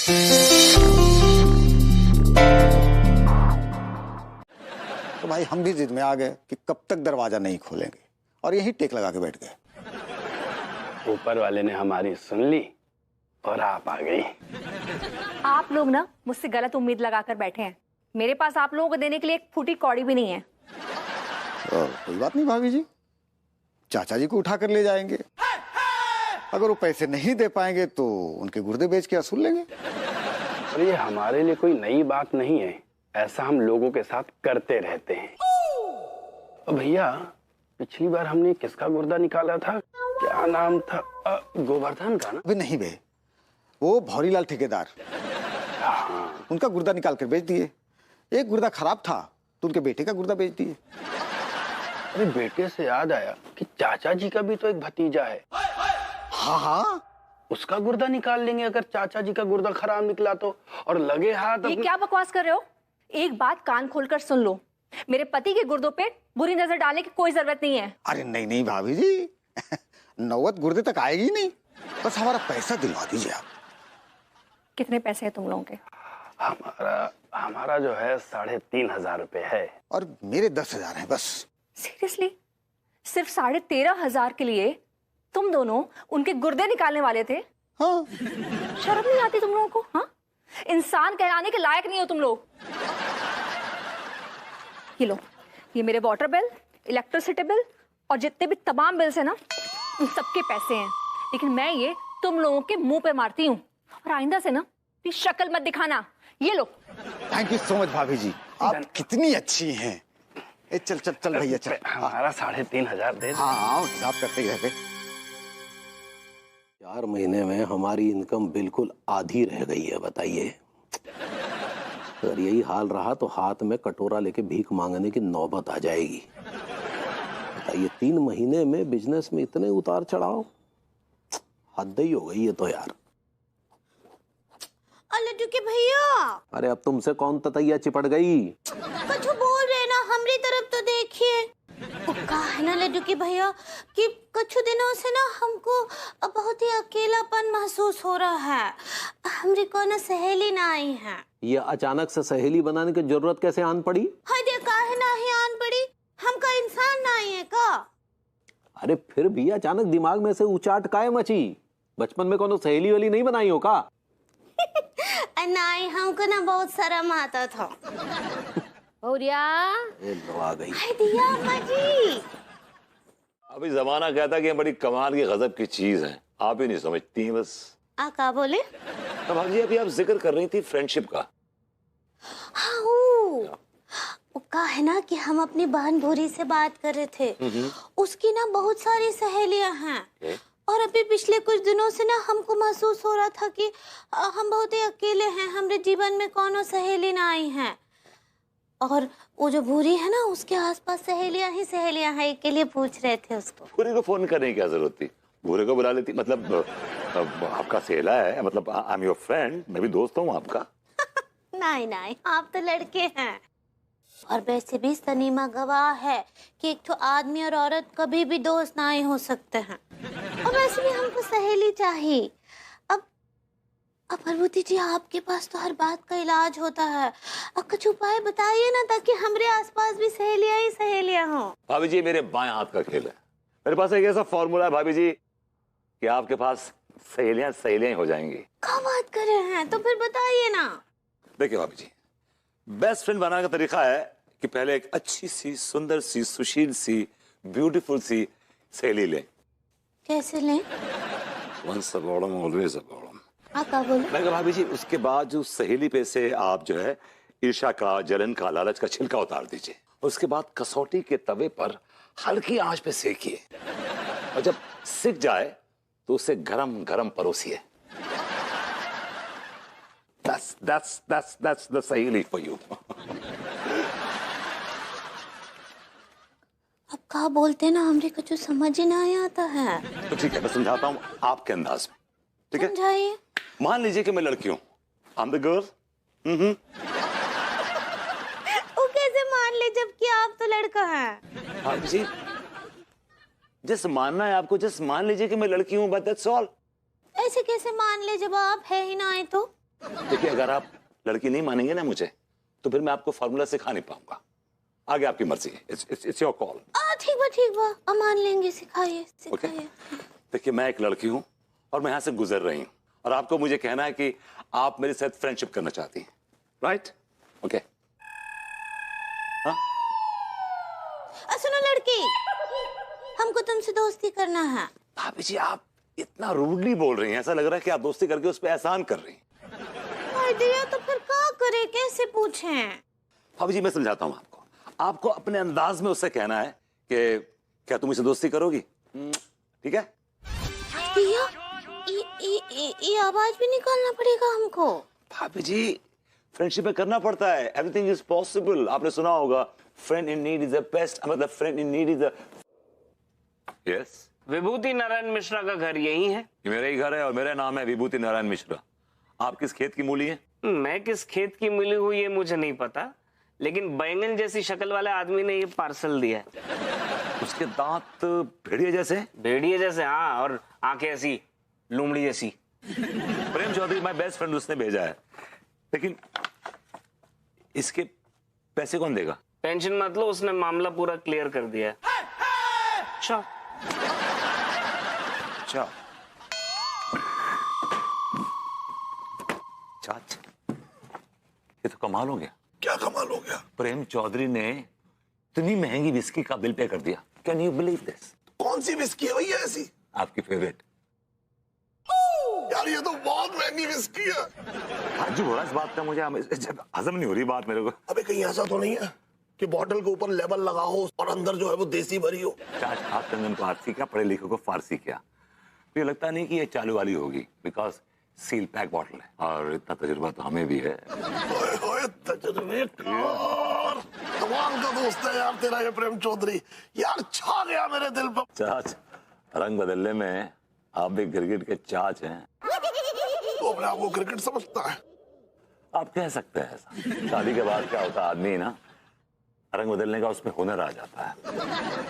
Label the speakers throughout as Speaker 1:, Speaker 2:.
Speaker 1: तो भाई हम भी जिद में आ गए कि कब तक दरवाजा नहीं खोलेंगे और यही टेक लगा के बैठ गए।
Speaker 2: ऊपर वाले ने हमारी सुन ली और आप आ गई।
Speaker 3: आप लोग ना मुझसे गलत उम्मीद लगाकर बैठे हैं। मेरे पास आप लोगों को देने के लिए एक फूटी कौड़ी भी नहीं है।
Speaker 1: कोई बात नहीं भाभी जी, चाचा जी को उठा कर ले जाएंगे। अगर वो पैसे नहीं दे पाएंगे तो उनके गुर्दे बेच के असूल लेंगे।
Speaker 2: और ये हमारे लिए कोई नई बात नहीं है, ऐसा हम लोगों के साथ करते रहते हैं। भैया पिछली बार हमने किसका गुर्दा निकाला था, क्या नाम था? गोवर्धन का ना?
Speaker 1: अबे नहीं बे, वो भौरीलाल ठेकेदार, उनका गुर्दा निकाल कर बेच दिए। एक गुर्दा खराब था तो उनके बेटे का गुर्दा बेच दिए।
Speaker 2: अरे बेटे से याद आया कि चाचा जी का भी तो एक भतीजा है।
Speaker 1: हाँ हाँ,
Speaker 2: उसका गुर्दा निकाल लेंगे अगर चाचा जी का गुर्दा खराब निकला तो। और लगे हाथ
Speaker 3: ये क्या बकवास कर रहे हो? एक बात कान खोलकर सुन लो, मेरे पति के गुर्दों पे बुरी नजर डालने की कोई जरूरत नहीं है।
Speaker 1: अरे नहीं नहीं भाभी जी, नौबत गुर्दे तक आएगी नहीं, बस हमारा पैसा दिलवा दीजिए आप।
Speaker 3: कितने पैसे हैं तुम लोगों के?
Speaker 2: हमारा जो है 3,500 रुपए है।
Speaker 1: और मेरे 10,000 है बस।
Speaker 3: सीरियसली? सिर्फ 13,500 के लिए तुम दोनों उनके गुर्दे निकालने वाले थे?
Speaker 1: हाँ।
Speaker 3: शर्म नहीं आती तुम लोगों को? हाँ, इंसान कहलाने के लायक नहीं हो तुम लोग। ये लो, ये मेरे वाटर बिल, इलेक्ट्रिसिटी बिल और जितने भी तमाम बिल्स है ना, उन सबके पैसे हैं। लेकिन मैं ये तुम लोगों के मुंह पे मारती हूँ और आइंदा से ना शक्ल मत दिखाना। ये लो।
Speaker 1: थैंक यू सो मच भाभी जी, आप कितनी अच्छी हैं। चल चल चल भैया चल।
Speaker 2: हमारा 3,500 दे।
Speaker 1: हाँ हिसाब करते ही रहते।
Speaker 4: 4 महीने में हमारी इनकम बिल्कुल आधी रह गई है। बताइए, अगर यही हाल रहा तो हाथ में कटोरा लेके भीख मांगने की नौबत आ जाएगी। बताइए, 3 महीने में बिजनेस में इतने उतार चढ़ाव, हद ही हो गई है तो यार।
Speaker 5: लड्डू के भैया,
Speaker 4: अरे अब तुमसे कौन ततैया चिपट गई?
Speaker 5: कुछ बोल रहे ना, हमारी तरफ तो देखिए। कहा है ना लड्डू के भैया कि कुछ दिनों से ना हमको बहुत ही अकेलापन महसूस हो रहा है। हमारी कोई सहेली ना आई है।
Speaker 4: ये अचानक से सहेली बनाने की जरूरत कैसे आन पड़ी?
Speaker 5: हदे काहे ना ही आन पड़ी, हमका इंसान ना ही है का?
Speaker 4: अरे फिर भी अचानक दिमाग में से उचाट काहे मची? बचपन में कोनो सहेली वाली नहीं बनाई हो का?
Speaker 5: नहीं, हमको ना बहुत शर्म आता था।
Speaker 3: और
Speaker 4: ये लो आ गई।
Speaker 5: दिया अम्मा जी।
Speaker 6: अभी जमाना कहता कि ये बड़ी कमाल की गजब की चीज है, आप ही नहीं समझती बस।
Speaker 5: क्या बोले?
Speaker 6: भाभी अभी आप जिक्र कर रही थी फ्रेंडशिप का।
Speaker 5: हाँ, वो कहा है ना कि हम अपनी बहन भूरी से बात कर रहे थे। उसकी ना बहुत सारी सहेलियां हैं और अभी पिछले कुछ दिनों से ना हमको महसूस हो रहा था कि हम बहुत ही अकेले हैं, हमारे जीवन में कोनो सहेली ना आई हैं। और वो जो भूरी है ना, उसके आसपास सहेलियां ही सहेलियां हैं, के लिए पूछ रहे थे उसको।
Speaker 6: भूरे को फोन करने की क्या जरूरत थी? भूरे को बुला लेती। मतलब आपका सहेला है, मतलब आई एम योर फ्रेंड, मैं भी दोस्त हूँ आपका।
Speaker 5: नहीं नहीं, आप तो लड़के हैं। और वैसे भी सनीमा गवाह है कि एक तो आदमी और औरत कभी भी दोस्त ना ही हो सकते हैं। और वैसे भी हमको सहेली चाहिए। अब प्रभुति जी, आपके पास तो हर बात का इलाज होता है। अब कुछ उपाय बताइए ना, ताकि हमारे आसपास भी सहेलियां ही सहेलियां हो।
Speaker 6: भाभी जी, मेरे बाएं हाथ का खेल है। मेरे पास एक ऐसा फॉर्मूला है भाभी जी कि आपके पास सहेलियां सहेलियां ही हो जाएंगी।
Speaker 5: क्या बात कर रहे हैं? तो फिर बताइए ना।
Speaker 6: देखिए भाभी जी, बेस्ट फ्रेंड बनाने का तरीका है कि पहले एक अच्छी सी, सुंदर सी, सुशील सी, ब्यूटीफुल सी सहेली लें।
Speaker 5: कैसे लें?
Speaker 6: Once a bottom, always a bottom।
Speaker 5: क्या बोले?
Speaker 6: मैं कहा भाभी जी, उसके बाद जो सहेली पे से आप जो है ईर्ष्या का, जलन का, लालच का छिलका उतार दीजिए। उसके बाद कसौटी के तवे पर हल्की आंच पे सेकिए और जब सिक जाए तो उसे गरम गरम परोसिए। That's the सहेली for you।
Speaker 5: अब क्या बोलते ना, हमरे को जो समझ ही नहीं आता है।
Speaker 6: तो ठीक है, मैं समझाता हूँ आपके अंदाज में, ठीक है?
Speaker 5: समझाइए।
Speaker 6: मान लीजिए कि मैं लड़की हूँ, I'm the girl।
Speaker 5: वो कैसे मान ले जबकि आप तो लड़का हैं?
Speaker 6: हाँ जी, जस्ट मानना है आपको, जस्ट मान लीजिए कि मैं लड़की हूँ, but that's all।
Speaker 5: ऐसे कैसे मान ले जब आप है ही ना? आए तो
Speaker 6: देखिए, अगर आप लड़की नहीं मानेंगे ना मुझे, तो फिर मैं आपको फॉर्मूला सिखा नहीं पाऊंगा। आगे आपकी मर्जी है, इट्स योर कॉल।
Speaker 5: ठीक बा अब मान लेंगे, सिखाइए
Speaker 6: ओके।
Speaker 5: सिखाइए।
Speaker 6: देखिए, मैं एक लड़की हूं और मैं यहां से गुजर रही हूं, और आपको मुझे कहना है कि आप मेरे साथ फ्रेंडशिप करना चाहती हैं, राइट? ओके। हाँ,
Speaker 5: सुनो लड़की, हमको तुमसे दोस्ती करना है।
Speaker 6: भाभी जी आप इतना रूडली बोल रही हैं, ऐसा लग रहा है कि आप दोस्ती करके उस पर एहसान कर रही हैं।
Speaker 5: दिया तो फिर क्या करे, कैसे पूछें?
Speaker 6: भाभी जी मैं समझाता हूं आपको। आपको अपने अंदाज में उससे कहना है कि क्या तुम इसे दोस्ती करोगी? ठीक है?
Speaker 5: दिया, ये आवाज भी निकालना पड़ेगा हमको।
Speaker 6: भाभी जी फ्रेंडशिप में करना पड़ता है, एवरीथिंग इज पॉसिबल। आपने सुना होगा, friend in need is the best, मतलब friend in need is the. Yes,
Speaker 2: Vibhuti Narayan Mishra का घर यही है?
Speaker 6: ये मेरा ही घर है और मेरा नाम है विभूति नारायण मिश्रा। आप किस खेत की मूली हैं?
Speaker 2: मैं किस खेत की मिली हुई ये मुझे नहीं पता, लेकिन बैंगन जैसी शक्ल वाले आदमी ने ये पार्सल दिया है।
Speaker 6: उसके दांत भेड़िए जैसे?
Speaker 2: भेड़िए जैसे, हाँ, और आंखें ऐसी लोमड़ी जैसी।
Speaker 6: प्रेम चौधरी माय बेस्ट फ्रेंड, उसने भेजा है। लेकिन इसके पैसे कौन देगा?
Speaker 2: टेंशन मत लो, उसने मामला पूरा क्लियर कर दिया है। अच्छा
Speaker 6: चाच, ये तो कमाल हो गया।
Speaker 7: क्या कमाल हो गया?
Speaker 6: प्रेम चौधरी ने इतनी महंगी विस्की का बिल पे कर दिया। Can you believe this?
Speaker 7: कौन सी विस्की है भैया ऐसी?
Speaker 6: आपकी फेवरेट।
Speaker 7: यार ये तो बहुत महंगी विस्की है।
Speaker 6: आज हो रहा है इस बात का, मुझे हजम नहीं हो रही बात मेरे को।
Speaker 7: अबे कहीं ऐसा तो नहीं है कि बॉटल के ऊपर लेबल लगा हो और अंदर जो है वो देसी भरी हो?
Speaker 6: चाच, आप कंगन पारसी क्या, पढ़े लिखे को फारसी क्या? मुझे लगता नहीं कि ये चालू वाली होगी, बिकॉज सील पैक बॉटल है और इतना तजुर्बा तो हमें भी है।
Speaker 7: ओए तजुर्बेकार, कमाल का दोस्त है यार तेरा ये प्रेम चौधरी। यार छा गया मेरे दिल पर।
Speaker 6: चाच, रंग बदलने में आप भी गिरगिट के चाच हैं।
Speaker 7: तो अपने आप को क्रिकेट समझता है?
Speaker 6: आप कह सकते हैं ऐसा। शादी के बाद क्या होता है, आदमी ना रंग बदलने का उसमें हुनर आ जाता है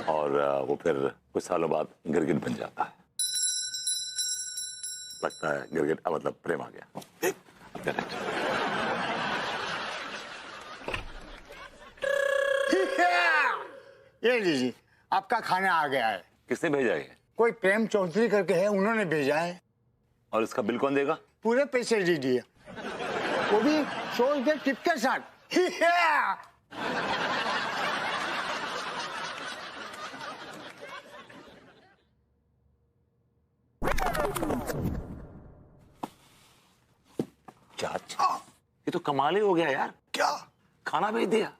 Speaker 6: और वो फिर कुछ सालों बाद गिरगिट बन जाता है। लगता है गिरगिट, मतलब प्रेम आ गया।
Speaker 8: ये लीजिए, आपका खाना आ गया है।
Speaker 6: किसने भेजा ये?
Speaker 8: कोई प्रेम चौधरी करके है, उन्होंने भेजा है।
Speaker 6: और इसका बिल कौन देगा?
Speaker 8: पूरे पैसे दीजिए, वो भी 100 रुपये टिप के साथ।
Speaker 6: चाच, ये तो कमाल ही हो गया यार।
Speaker 7: क्या?
Speaker 6: खाना भेज दिया।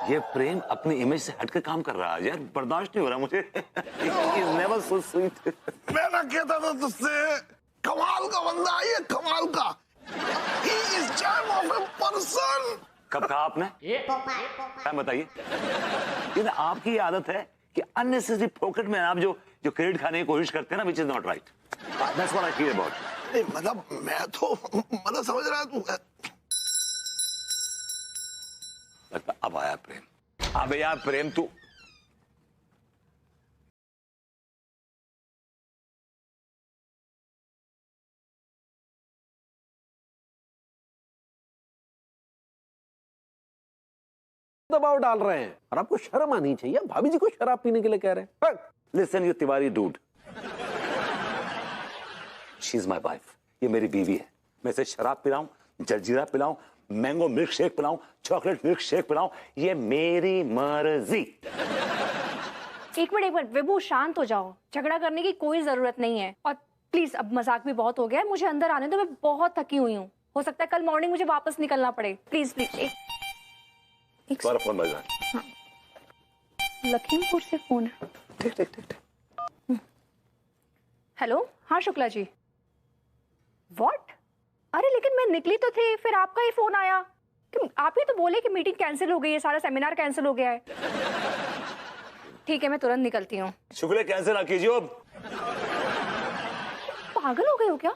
Speaker 6: ये प्रेम अपनी इमेज से हटकर काम कर रहा है यार, बर्दाश्त नहीं हो रहा मुझे। Never so sweet।
Speaker 7: मैं ना कहता था तुझसे, कमाल का बंदा है ये, कमाल का। He is charm of a person।
Speaker 6: कब कहा आपने? क्या बताइए? ये ना आपकी आदत है कि अननेसेसरी पॉकेट में आप जो क्रेडिट खाने की कोशिश करते हैं ना, which is not right। That's what I feel about।
Speaker 7: नहीं मतलब मैं तो मतलब समझ रहा है तू।
Speaker 6: लगता अब आया प्रेम। अबे यार प्रेम, तू
Speaker 4: दबाव डाल रहे हैं और आपको शर्म आनी चाहिए। भाभी जी को शराब पीने के लिए कह रहे हैं।
Speaker 6: Listen you Tiwari dude, she is my wife. ये मेरी बीवी है। मैं इसे शराब पिलाऊं, जलजीरा पिलाऊं, मैंगो मिल्क शेक पिलाऊं, चॉकलेट मिल्क शेक पिलाऊं, ये मेरी मर्जी।
Speaker 3: एक मिनट विभू, शांत हो जाओ। झगड़ा करने की कोई जरूरत नहीं है। और प्लीज अब मजाक भी बहुत हो गया है, मुझे अंदर आने दो, मैं बहुत थकी हुई हूँ। हो सकता है कल मॉर्निंग मुझे वापस निकलना पड़े। प्लीज प्लीज एक
Speaker 6: तुम्हारा फोन बज रहा है।
Speaker 3: लखीमपुर से फोन है।
Speaker 6: ठीक ठीक ठीक ठीक।
Speaker 3: हेलो, हाँ शुक्ला जी। व्हाट? अरे लेकिन मैं निकली तो थी, फिर आपका ही फोन आया। कि आप ही तो बोले कि मीटिंग कैंसिल हो गई है, सारा सेमिनार कैंसिल हो गया है। ठीक है, मैं तुरंत निकलती हूँ।
Speaker 6: शुक्रिया, कैंसिल ना कीजिए। अब
Speaker 3: पागल हो गए हो क्या?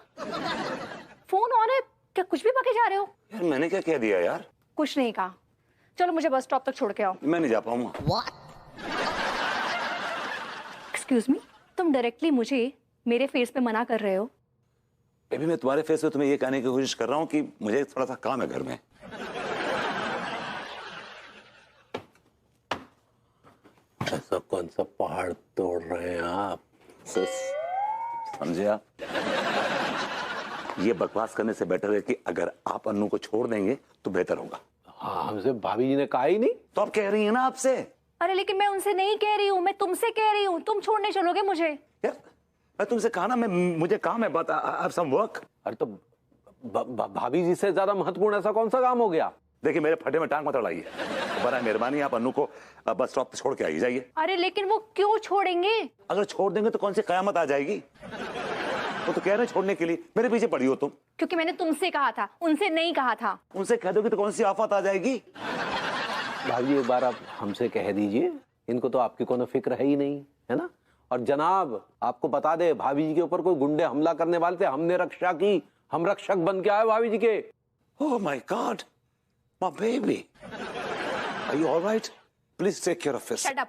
Speaker 3: फोन ऑन है क्या? कुछ भी पके जा रहे हो?
Speaker 6: यार मैंने क्या कह दिया यार?
Speaker 3: कुछ नहीं कहा। चलो मुझे बस स्टॉप तक छोड़ के आओ।
Speaker 6: मैं नहीं जा पाऊंगा।
Speaker 3: एक्सक्यूज मी, तुम डायरेक्टली मुझे मेरे फेस पे मना कर रहे हो?
Speaker 6: बेबी मैं तुम्हारे फेस पे तुम्हें ये कहने की कोशिश कर रहा हूँ कि मुझे थोड़ा सा काम है घर में।
Speaker 4: ऐसा कौन सा पहाड़ तोड़ रहे हैं आप?
Speaker 6: समझे आप? ये बकवास करने से बेटर है कि अगर आप अन्नू को छोड़ देंगे तो बेहतर होगा।
Speaker 4: हाँ, हमसे भाभी जी ने कहा ही नहीं।
Speaker 6: तो आप कह रही हैं ना आपसे।
Speaker 3: अरे लेकिन मैं उनसे नहीं कह रही हूँ, मैं तुमसे कह रही हूँ। तुम छोड़ने चलोगे मुझे?
Speaker 6: यार मैं तुमसे कहा ना, मुझे काम है, बात आई हैव सम वर्क।
Speaker 4: अरे तो भाभी जी से ज्यादा महत्वपूर्ण ऐसा कौन सा काम हो गया?
Speaker 6: देखिए मेरे फटे में टांग मत अड़ाइए। बड़ा मेहरबानी आप अन्नू को बस स्टॉप पे छोड़ के आई जाइए।
Speaker 3: अरे लेकिन वो क्यों छोड़ेंगे?
Speaker 6: अगर छोड़ देंगे तो कौन सी कयामत आ जाएगी? वो तो कह रहे हैं छोड़ने के लिए, मेरे पीछे पड़ी हो तुम।
Speaker 3: क्योंकि मैंने तुमसे कहा था, उनसे नहीं कहा था।
Speaker 6: उनसे कह दोगे तो कौन सी आफत आ जाएगी?
Speaker 4: भाभी जी एक बार आप हमसे कह दीजिए, इनको तो आपकी कोनो फिक्र है ही नहीं, है ना? और जनाब आपको बता दे, भाभी जी के ऊपर कोई गुंडे हमला करने वाले थे, हमने रक्षा की, हम रक्षक बन के आए भाभी जी के।
Speaker 6: Oh my God, my baby. Are you all right? Please take care of this.
Speaker 3: Shut up.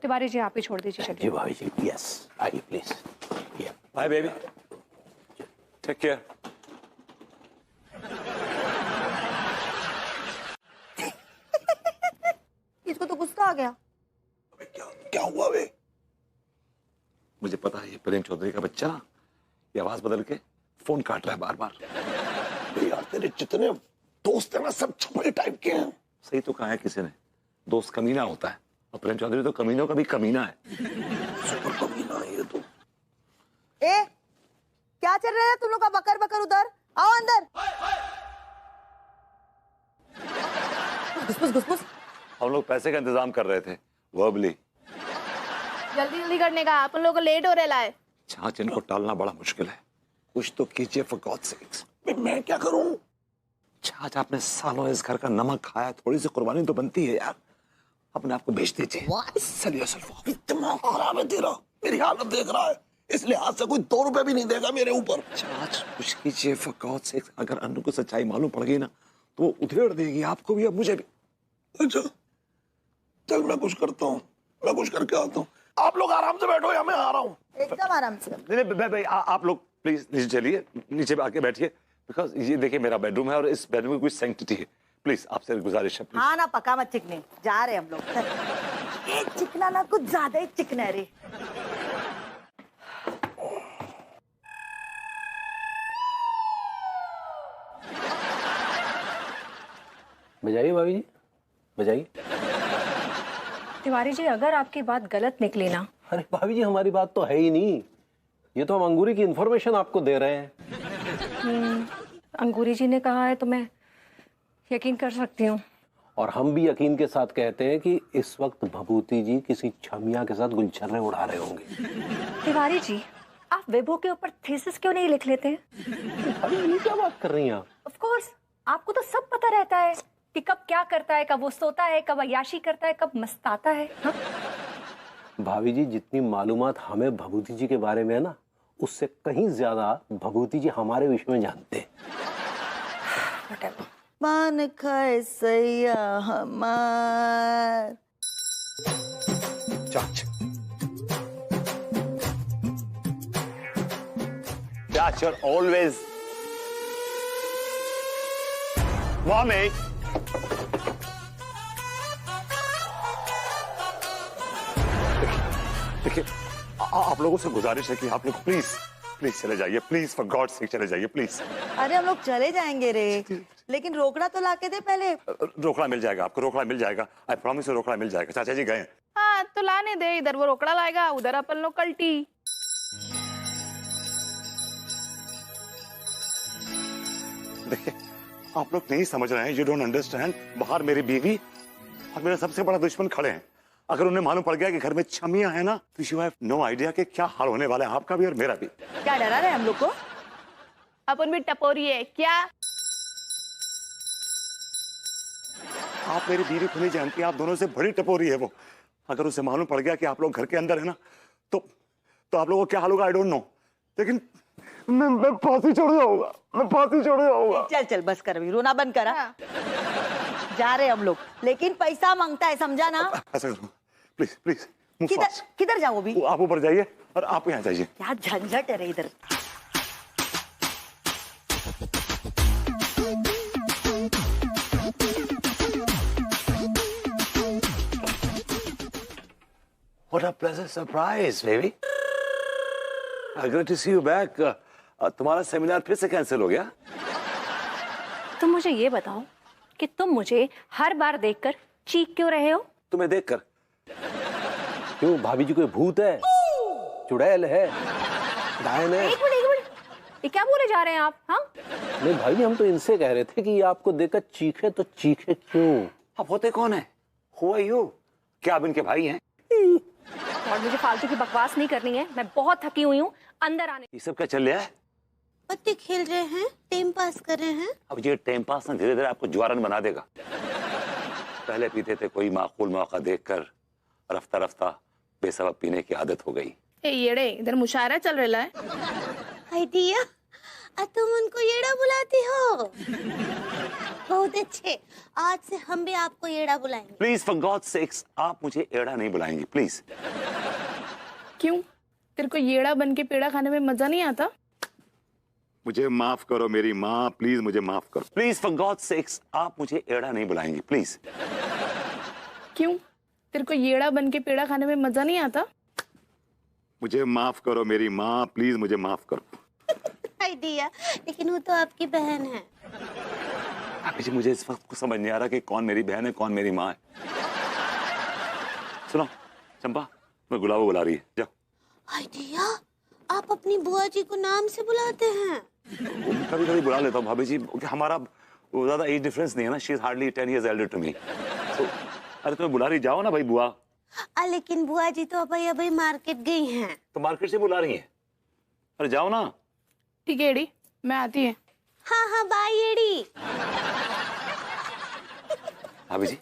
Speaker 3: Tiwari ji आप ही छोड़ दीजिए।
Speaker 4: जी भाभी जी, यस आइए please.
Speaker 6: Bye baby. Take care.
Speaker 5: इसको तो गुस्सा आ गया।
Speaker 6: क्या हुआ बे? मुझे पता है ये प्रेम चौधरी का बच्चा ये आवाज बदल के फोन काट रहा है बार बार।
Speaker 7: यार तेरे जितने दोस्त हैं ना सब छुपे टाइप के हैं।
Speaker 6: सही तो कहा है किसी ने, दोस्त कमीना होता है और प्रेम चौधरी तो कमीनों का भी कमीना है।
Speaker 7: सुपर कमीना है ये तो।
Speaker 5: ए क्या चल रहा है तुम लोग का बकर बकर उधर? आओ अंदर। घुसपुस घुसपुस।
Speaker 6: हम लोग पैसे का इंतजाम कर रहे थे वर्बली।
Speaker 9: जल्दी जल्दी करने का, अपन लोग को लेट हो रहा है।
Speaker 6: छाछ इनको टालना बड़ा मुश्किल है, कुछ तो कीजिए फॉर गॉड सेक्स।
Speaker 7: मैं क्या करूं?
Speaker 6: छाछ आपने सालों इस घर का नमक खाया, थोड़ी सी कुर्बानी तो बनती है यार। अपने आप को बेच दीजिए।
Speaker 7: दिमाग खराब है तेरा, मेरी हालत देख रहा है, इस लिहाज से कोई 2 रुपए भी नहीं देगा मेरे ऊपर।
Speaker 6: छाछ कुछ कीजिए फॉर गॉड सेक्स। अगर अन्नू को सच्चाई मालूम पड़ गई ना तो वो उधेड़ देगी आपको भी और मुझे भी।
Speaker 7: अच्छा चल मैं कुछ करता हूँ, मैं कुछ करके आता हूँ। आप लोग आराम से बैठो या मैं आ रहा हूँ।
Speaker 5: एकदम आराम से।
Speaker 6: नहीं भाई आप लोग प्लीज नीचे चलिए, नीचे आके बैठिए, बिकॉज ये देखिए मेरा बेडरूम है और इस बेडरूम में कुछ सैंक्टिटी है। प्लीज आपसे गुजारिश है।
Speaker 5: हाँ ना पका मत चिकने, जा रहे हम लोग। एक चिकना ना कुछ ज्यादा ही चिकना है रे।
Speaker 4: बजाइए भाभी जी, बजाइए।
Speaker 3: तिवारी जी अगर आपकी बात गलत निकली ना।
Speaker 4: अरे भाभी जी हमारी बात तो है ही नहीं, ये तो हम अंगूरी की इंफॉर्मेशन आपको दे रहे हैं।
Speaker 3: अंगूरी जी ने कहा है तो मैं यकीन कर सकती हूँ।
Speaker 4: और हम भी यकीन के साथ कहते हैं कि इस वक्त भभूति जी किसी छमिया के साथ गुलछर्रे उड़ा रहे होंगे।
Speaker 3: तिवारी जी आप विभू के ऊपर थीसिस क्यों नहीं लिख लेते?
Speaker 4: अभी ये क्या बात कर रही हैं आप?
Speaker 3: ऑफ कोर्स आपको तो सब पता रहता है कि कब क्या करता है, कब वो सोता है, कब अय्याशी करता है, कब मस्ताता है। हाँ?
Speaker 4: भाभी जी जितनी मालूमात हमें भभूति जी के बारे में है ना, उससे कहीं ज्यादा भभूति जी हमारे विषय में जानते हैं।
Speaker 5: मान खाए सैया हमार।
Speaker 6: चाच you're always mommy। देखिए आप लोगों से गुजारिश है कि आप लोग प्लीज प्लीज चले जाइए, प्लीज फॉर गॉड सेक चले जाइए प्लीज।
Speaker 5: अरे हम लोग चले जाएंगे रे, लेकिन रोकड़ा तो लाके दे पहले।
Speaker 6: रोकड़ा मिल जाएगा आपको, रोकड़ा मिल जाएगा, आई प्रॉमिस यू रोकड़ा मिल जाएगा। चाचा जी गए।
Speaker 9: हाँ तो लाने दे, इधर वो रोकड़ा लाएगा, उधर अपन लोग कल्टी।
Speaker 6: देखिए आप लोग नहीं समझ रहे हैं, यू डोंट अंडरस्टैंड। बाहर मेरी बीवी और मेरा सबसे बड़ा दुश्मन खड़े हैं। अगर उन्हें मालूम पड़ गया कि घर में छमिया है ना तो यू हैव नो आइडिया कि क्या हाल होने वाला है आपका भी और मेरा भी।
Speaker 5: क्या डरा रहे हम लोग को?
Speaker 9: अपन भी टपोरी है क्या?
Speaker 6: आप मेरी बीवी को नहीं जानती, आप दोनों से बड़ी टपोरी है वो। अगर उसे मालूम पड़ गया कि आप लोग घर के अंदर है ना तो आप लोगों को क्या हाल होगा आई डोंट नो, लेकिन मैं फांसी चढ़ जाऊंगा, मैं फांसी चढ़ जाऊंगा।
Speaker 5: चल चल बस कर, अभी रोना बंद करा।
Speaker 9: हाँ।
Speaker 5: जा रहे हम लोग, लेकिन पैसा मांगता है समझा ना।
Speaker 6: ऐसा करो प्लीज प्लीज
Speaker 10: किधर जाओ अभी?
Speaker 6: आप ऊपर जाइए और आप यहाँ जाइए।
Speaker 10: क्या झंझट है रे इधर।
Speaker 6: What a pleasant surprise, baby. Great to see you back. तुम्हारा सेमिनार फिर से कैंसिल हो गया?
Speaker 3: तुम मुझे ये बताओ कि तुम मुझे हर बार देखकर चीख क्यों रहे हो?
Speaker 6: तुम्हें देखकर?
Speaker 4: क्यों, भाभी जी कोई भूत है, चुड़ैल है, डायन है?
Speaker 3: एक मिनट, ये क्या बोले जा रहे हैं आप? हाँ,
Speaker 4: नहीं भाई जी, हम तो इनसे कह रहे थे कि ये आपको देखकर चीखे तो चीखे क्यों?
Speaker 6: आप होते कौन है? Who are you? क्या आप इनके भाई हैं?
Speaker 3: और मुझे फालतू की बकवास नहीं करनी है। मैं बहुत थकी हुई हूँ, अंदर आने।
Speaker 6: ये सब क्या चल रहा है?
Speaker 5: पत्ते खेल रहे हैं, टाइम पास कर रहे हैं।
Speaker 6: अब ये टाइम पास ना धीरे धीरे आपको जुआरन बना देगा। पहले पीते थे कोई माकूल मौका देखकर, रफ्ता रफ्ता बेसबब पीने की आदत हो गई।
Speaker 9: ए येड़े, इधर मुशायरा चल रहा है।
Speaker 5: आइडिया, तुम उनको येड़ा बुलाती हो? बहुत अच्छे, आज से हम भी आपको येड़ा बुलाएंगे।
Speaker 6: प्लीज फॉर गॉड सेक्स, आप मुझे एड़ा नहीं बुलाएंगी प्लीज।
Speaker 9: क्यों, तेरे को येड़ा बन के पेड़ा खाने में मजा नहीं आता?
Speaker 6: मुझे माफ करो मेरी माँ, प्लीज मुझे माफ करो। प्लीज फॉर गॉड सेक्स, आप मुझे एड़ा नहीं बुलाएंगी प्लीज।
Speaker 9: क्यों, तेरे को येड़ा बन के पेड़ा खाने में मजा नहीं आता?
Speaker 6: मुझे माफ करो मेरी माँ, प्लीज मुझे माफ करो।
Speaker 5: आइडिया, लेकिन वो तो आपकी बहन है।
Speaker 6: अभी मुझे इस वक्त को समझ नहीं आ रहा कि कौन मेरी बहन है कौन मेरी माँ है। सुनो चंपा, मैं गुलाबो बुला रही है, जाओ।
Speaker 5: आइडिया, आप अपनी बुआ जी को नाम से बुलाते हैं?
Speaker 6: कभी कभी बुला लेता हूँ भाभी जी, हमारा ज्यादा एज डिफरेंस नहीं है ना। She is hardly 10 years elder to me. So, अरे तुम्हें बुला रही, जाओ ना भाई बुआ।
Speaker 5: लेकिन बुआ जी तो अभी मार्केट गई हैं।
Speaker 6: तो मार्केट से बुला रही है? अरे जाओ ना।
Speaker 9: ठीक है एडी, मैं आती है।
Speaker 5: हाँ, बाय एडी।
Speaker 6: भाभी जी,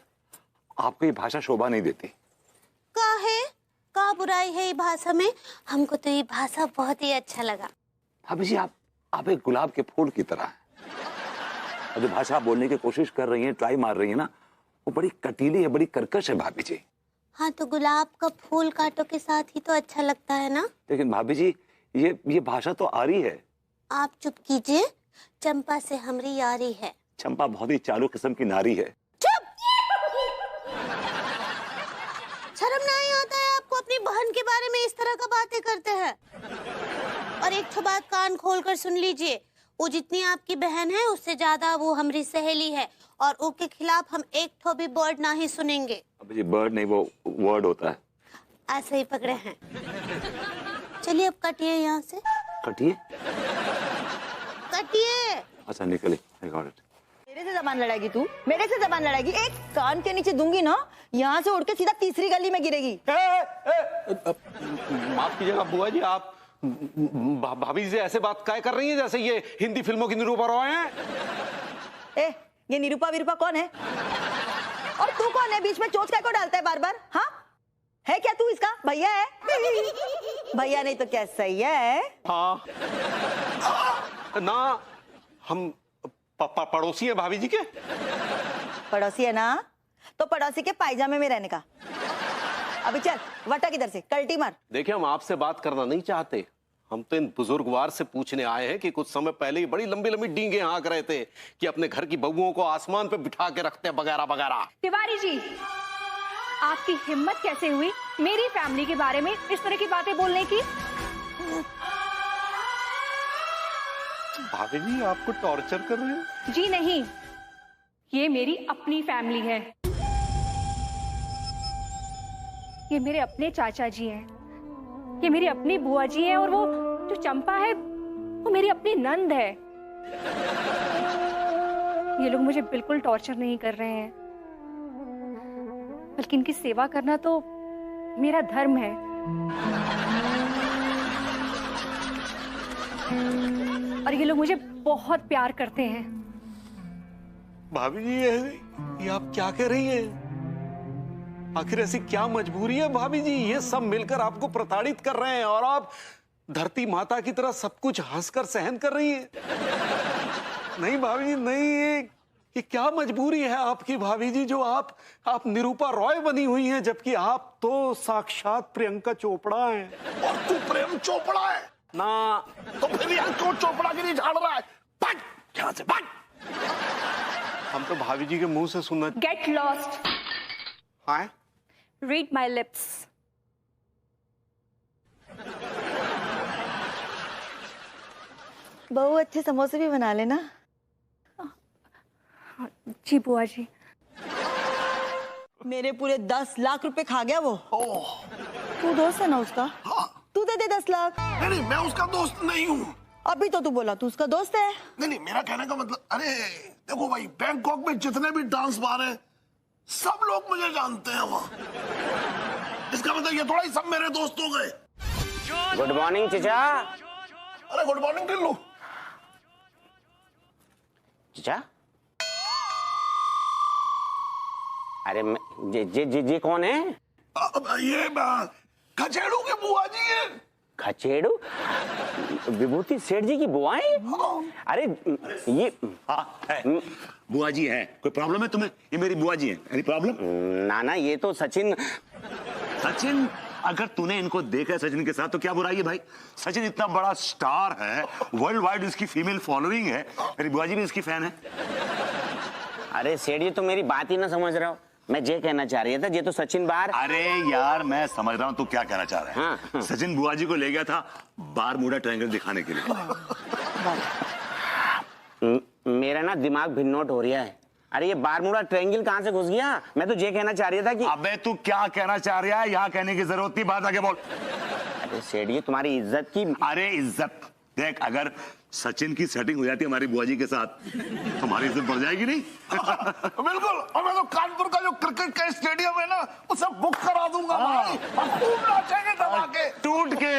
Speaker 6: आपको ये भाषा शोभा नहीं देती।
Speaker 5: का बुराई है ये भाषा में? हमको तो ये भाषा बहुत ही अच्छा लगा।
Speaker 6: भाभी जी, आप एक गुलाब के फूल की तरह है। और जो भाषा आप बोलने की कोशिश कर रही हैं, ट्राई मार रही हैं ना, वो बड़ी कटीली है, बड़ी कर्कश है भाभी जी।
Speaker 5: हाँ, तो गुलाब का फूल कांटों के साथ ही तो अच्छा लगता है ना।
Speaker 6: लेकिन भाभी जी, ये भाषा तो आरी है।
Speaker 5: आप चुप कीजिए, चंपा से हमारी यारी है।
Speaker 6: चंपा बहुत ही चालू किस्म की नारी है।
Speaker 5: चुप! शर्म नहीं आता है आपको? अपनी बहन के बारे में इस तरह का बातें करते हैं। और एक बात कान खोलकर सुन लीजिए, वो जितनी आपकी बहन है उससे ज्यादा वो हमारी सहेली है, और उसके खिलाफ हम एक ठो भी वर्ड ना ही सुनेंगे।
Speaker 6: अब जी वर्ड नहीं, वो वर्ड होता है।
Speaker 5: ऐसे ही पकड़े हैं। चलिए अब कटिए यहाँ से।
Speaker 6: कटिए?
Speaker 5: कटिए।
Speaker 6: अच्छा निकले, I got it।
Speaker 10: मेरे से जबान लड़ाएगी तू? मेरे से जबान लड़ाएगी? एक कान के नीचे दूंगी ना, यहाँ से उड़ के सीधा तीसरी गली में गिरेगी।
Speaker 4: माफ कीजिएगा बुआ जी, आप भाभी से ऐसे बात काय कर रही हैं जैसे ये हिंदी फिल्मों की निरूपा रॉय हैं?
Speaker 10: ये निरूपा विरूपा कौन है? और तू कौन है? बीच में चोच काय को डालता है बार बार? हाँ, है क्या तू इसका भैया है? भैया नहीं तो क्या सैया है?
Speaker 4: हाँ ना, हम पड़ोसी हैं भाभी जी के।
Speaker 10: पड़ोसी है ना, तो पड़ोसी के पायजामे में रहने का। अभी चल वटा किधर से, कल्टी मार।
Speaker 4: देखिए, हम आपसे बात करना नहीं चाहते, हम तो इन बुजुर्गवार से पूछने आए हैं कि कुछ समय पहले ही बड़ी लंबी लंबी डींगे हाँक रहे थे कि अपने घर की बहुओं को आसमान पे बिठा के रखते हैं वगैरह वगैरह।
Speaker 3: तिवारी जी, आपकी हिम्मत कैसे हुई मेरी फैमिली के बारे में इस तरह की बातें बोलने की?
Speaker 4: भाभी जी आपको टॉर्चर कर रहे हैं?
Speaker 3: जी नहीं, ये मेरी अपनी फैमिली है। ये मेरे अपने चाचा जी हैं, ये मेरी अपनी बुआ जी हैं, और वो जो चंपा है वो मेरी अपनी नंद है। ये लोग मुझे बिल्कुल टॉर्चर नहीं कर रहे हैं, बल्कि इनकी सेवा करना तो मेरा धर्म है। और ये लोग मुझे बहुत प्यार करते हैं।
Speaker 4: भाभी जी ये आप क्या कह रही हैं? आखिर ऐसी क्या मजबूरी है भाभी जी? ये सब मिलकर आपको प्रताड़ित कर रहे हैं और आप धरती माता की तरह सब कुछ हंसकर सहन कर रही हैं। नहीं भाभी जी नहीं,
Speaker 6: ये क्या मजबूरी है आपकी भाभी जी जो आप निरूपा रॉय बनी हुई हैं, जबकि आप तो साक्षात प्रियंका चोपड़ा हैं।
Speaker 7: और तू प्रेम चोपड़ा है
Speaker 6: ना
Speaker 7: तो फिर यहाँ क्यों चोपड़ा गिरी झाड़ रहा है? भाग यहाँ से भाग।
Speaker 6: हम तो भाभी जी के मुंह से सुनना।
Speaker 3: Get lost.
Speaker 6: हाँ
Speaker 3: रीड माई लिप्स।
Speaker 10: बहू अच्छे समोसे भी बना लेना।
Speaker 3: जी बुआ जी।
Speaker 10: मेरे पूरे 10 लाख रुपए खा गया वो। तू दोस्त है ना उसका?
Speaker 7: हाँ।
Speaker 10: तू दे दे 10 लाख।
Speaker 7: नहीं, मैं उसका दोस्त नहीं हूँ।
Speaker 10: अभी तो तू बोला तू उसका दोस्त है।
Speaker 7: नहीं, मेरा कहने का मतलब, अरे देखो भाई, बैंकॉक में जितने भी डांस बार हैं सब लोग मुझे जानते हैं वहाँ। इसका मतलब ये थोड़ा ही सब मेरे दोस्त हो गए।
Speaker 2: गुड मॉर्निंग चचा।
Speaker 7: अरे गुड मॉर्निंग टिल्लू।
Speaker 2: चचा, अरे जी कौन है?
Speaker 7: ये खचेड़ू के बुआ जी है।
Speaker 2: खचेड़ू? विभूति सेठ जी की बुआएं? अरे ये
Speaker 6: बुआ जी है। कोई प्रॉब्लम है तुम्हें? ये मेरी बुआ जी है। Any problem?
Speaker 2: ना ये तो सचिन।
Speaker 6: सचिन? अगर तूने इनको देखा है सचिन के साथ तो क्या बुराई है भाई? सचिन इतना बड़ा स्टार है, वर्ल्ड वाइड इसकी फीमेल फॉलोइंग है। मेरी बुआ जी भी इसकी फैन है।
Speaker 2: अरे सेठ जी तो मेरी बात ही ना समझ रहा हो। मैं ये कहना चाह रही था, ये तो सचिन बाहर।
Speaker 6: अरे यार मैं समझ रहा हूँ तू क्या कहना चाह रहा है।
Speaker 2: हाँ।
Speaker 6: सचिन बुआ जी को ले गया था बारमूडा ट्रायंगल दिखाने के लिए।
Speaker 2: मेरा ना दिमाग भिन्नोट हो रहा है। अरे ये बारमूडा ट्रायंगल कहाँ से घुस गया? मैं तो ये कहना चाह रही था कि
Speaker 6: अबे तू क्या कहना चाह रहा है? यहाँ कहने की जरूरत नहीं, बात आगे बोल।
Speaker 2: अरे सेठ जी तुम्हारी इज्जत की।
Speaker 6: अरे इज्जत देख, अगर सचिन की सेटिंग हो जाती है हमारी बुआ जी के साथ तो हमारी इज्जत बढ़ जाएगी नहीं?
Speaker 7: बिल्कुल। और मैं तो कानपुर का जो क्रिकेट का स्टेडियम है ना उसे बुक करा दूंगा भाई। और खूब नाचेंगे दबा के
Speaker 6: टूट के।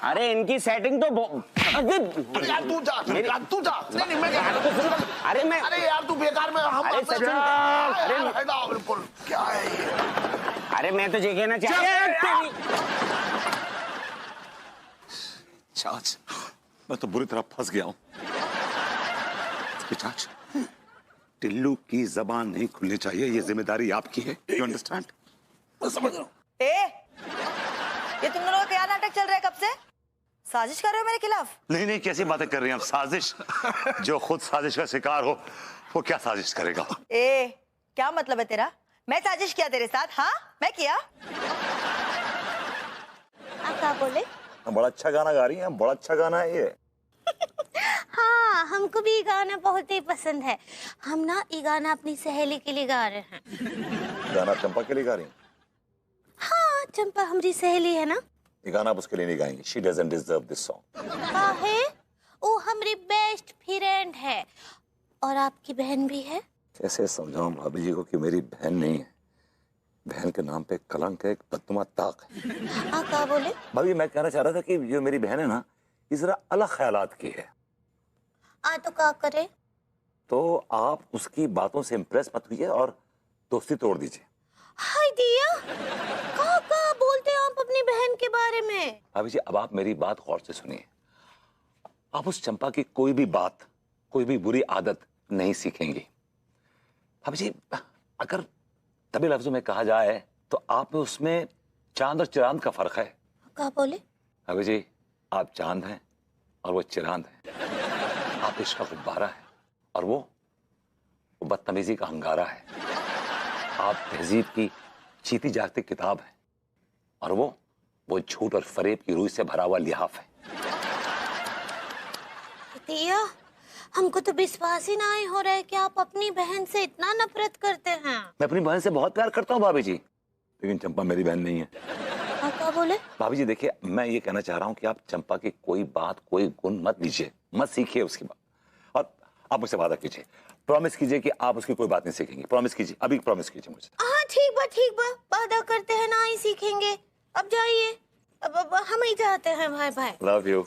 Speaker 2: अरे इनकी सेटिंग तो
Speaker 7: यार तू जा, तू जा। नहीं मैं
Speaker 2: अरे मैं,
Speaker 7: अरे यार तू बेकार में
Speaker 2: अरे सचिन,
Speaker 7: अरे बिल्कुल क्या है ये?
Speaker 2: अरे मैं तो ये कहना चाह
Speaker 6: चाच, मैं तो बुरी तरह फंस गया हूँ। चाच, टिल्लू की जबान नहीं खुलनी चाहिए, ये जिम्मेदारी आपकी है। You understand?
Speaker 7: मैं समझ रहा हूँ।
Speaker 10: ये तुम दोनों का क्या नाटक चल रहा है? कब से साजिश कर रहे हो मेरे खिलाफ?
Speaker 6: नहीं कैसी बातें कर रही हैं आप? साजिश? जो खुद साजिश का शिकार हो वो क्या साजिश करेगा?
Speaker 10: क्या मतलब है तेरा? मैं साजिश किया तेरे साथ? हाँ मैं किया।
Speaker 5: आप क्या बोले?
Speaker 6: बड़ा अच्छा गाना गा रही हैं, बड़ा अच्छा गाना है ये।
Speaker 5: हाँ, हमको भी ये गाना बहुत ही पसंद है। हम ना ये गाना अपनी सहेली के लिए गा रहे हैं।
Speaker 6: गाना चंपा के लिए गा रही हैं?
Speaker 5: हाँ, चंपा हमारी सहेली है ना।
Speaker 6: ये गाना आप उसके लिए नहीं गाएंगे। She doesn't deserve this song.
Speaker 5: काहे? वो हमारी बेस्ट फ्रेंड है और आपकी बहन भी है।
Speaker 6: कैसे समझाऊं भाभी जी को कि मेरी बहन नहीं है? बहन के नाम पे कलंक है, एक बदनुमा ताक है।
Speaker 5: हाँ क्या बोले?
Speaker 6: भाभी मैं कहना चाह रहा था कि जो मेरी बहन है ना, ये जरा अलग ख्यालात की है।
Speaker 5: तो क्या करे?
Speaker 6: तो आप उसकी बातों से इम्प्रेस मत हुइए और दोस्ती तोड़ दीजिए।
Speaker 5: हाय दिया, क्या बोलते हैं आप अपनी बहन के बारे में?
Speaker 6: भाभी जी अब आप मेरी बात गौर से सुनिए। आप उस चंपा की कोई भी बात, कोई भी बुरी आदत नहीं सीखेंगी। भाभी जी अगर तभी लफ्जों में कहा जाए तो आप में उसमें चांद और चिरांद का फर्क है।
Speaker 5: क्या बोले?
Speaker 6: भाभी जी आप चांद हैं और वो चिरांद है। आप इश्क का गुब्बारा है और वो बदतमीजी का अंगारा है। आप तहजीब की चीती जागती किताब है और वो झूठ और फरेब की रूह से भरा हुआ लिहाफ है।
Speaker 5: दिया, हमको तो विश्वास ही नहीं हो रहा है कि आप अपनी बहन से इतना नफरत करते हैं।
Speaker 6: मैं अपनी बहन से बहुत प्यार करता हूँ भाभी जी, लेकिन चंपा मेरी बहन नहीं है।
Speaker 5: क्या बोले?
Speaker 6: भाभी जी देखिए मैं ये कहना चाह रहा हूँ कि आप चंपा की कोई बात, कोई गुण मत लीजिए, मत सीखिए उसकी बात। और आप मुझसे वादा कीजिए, प्रॉमिस कीजिए कि आप उसकी कोई बात नहीं सीखेंगे। प्रॉमिस कीजिए, अभी प्रॉमिस कीजिए मुझे।
Speaker 5: हाँ ठीक बा, वादा करते हैं ना ही सीखेंगे। अब जाइए, अब हम ही जाते हैं भाई।
Speaker 6: Love you.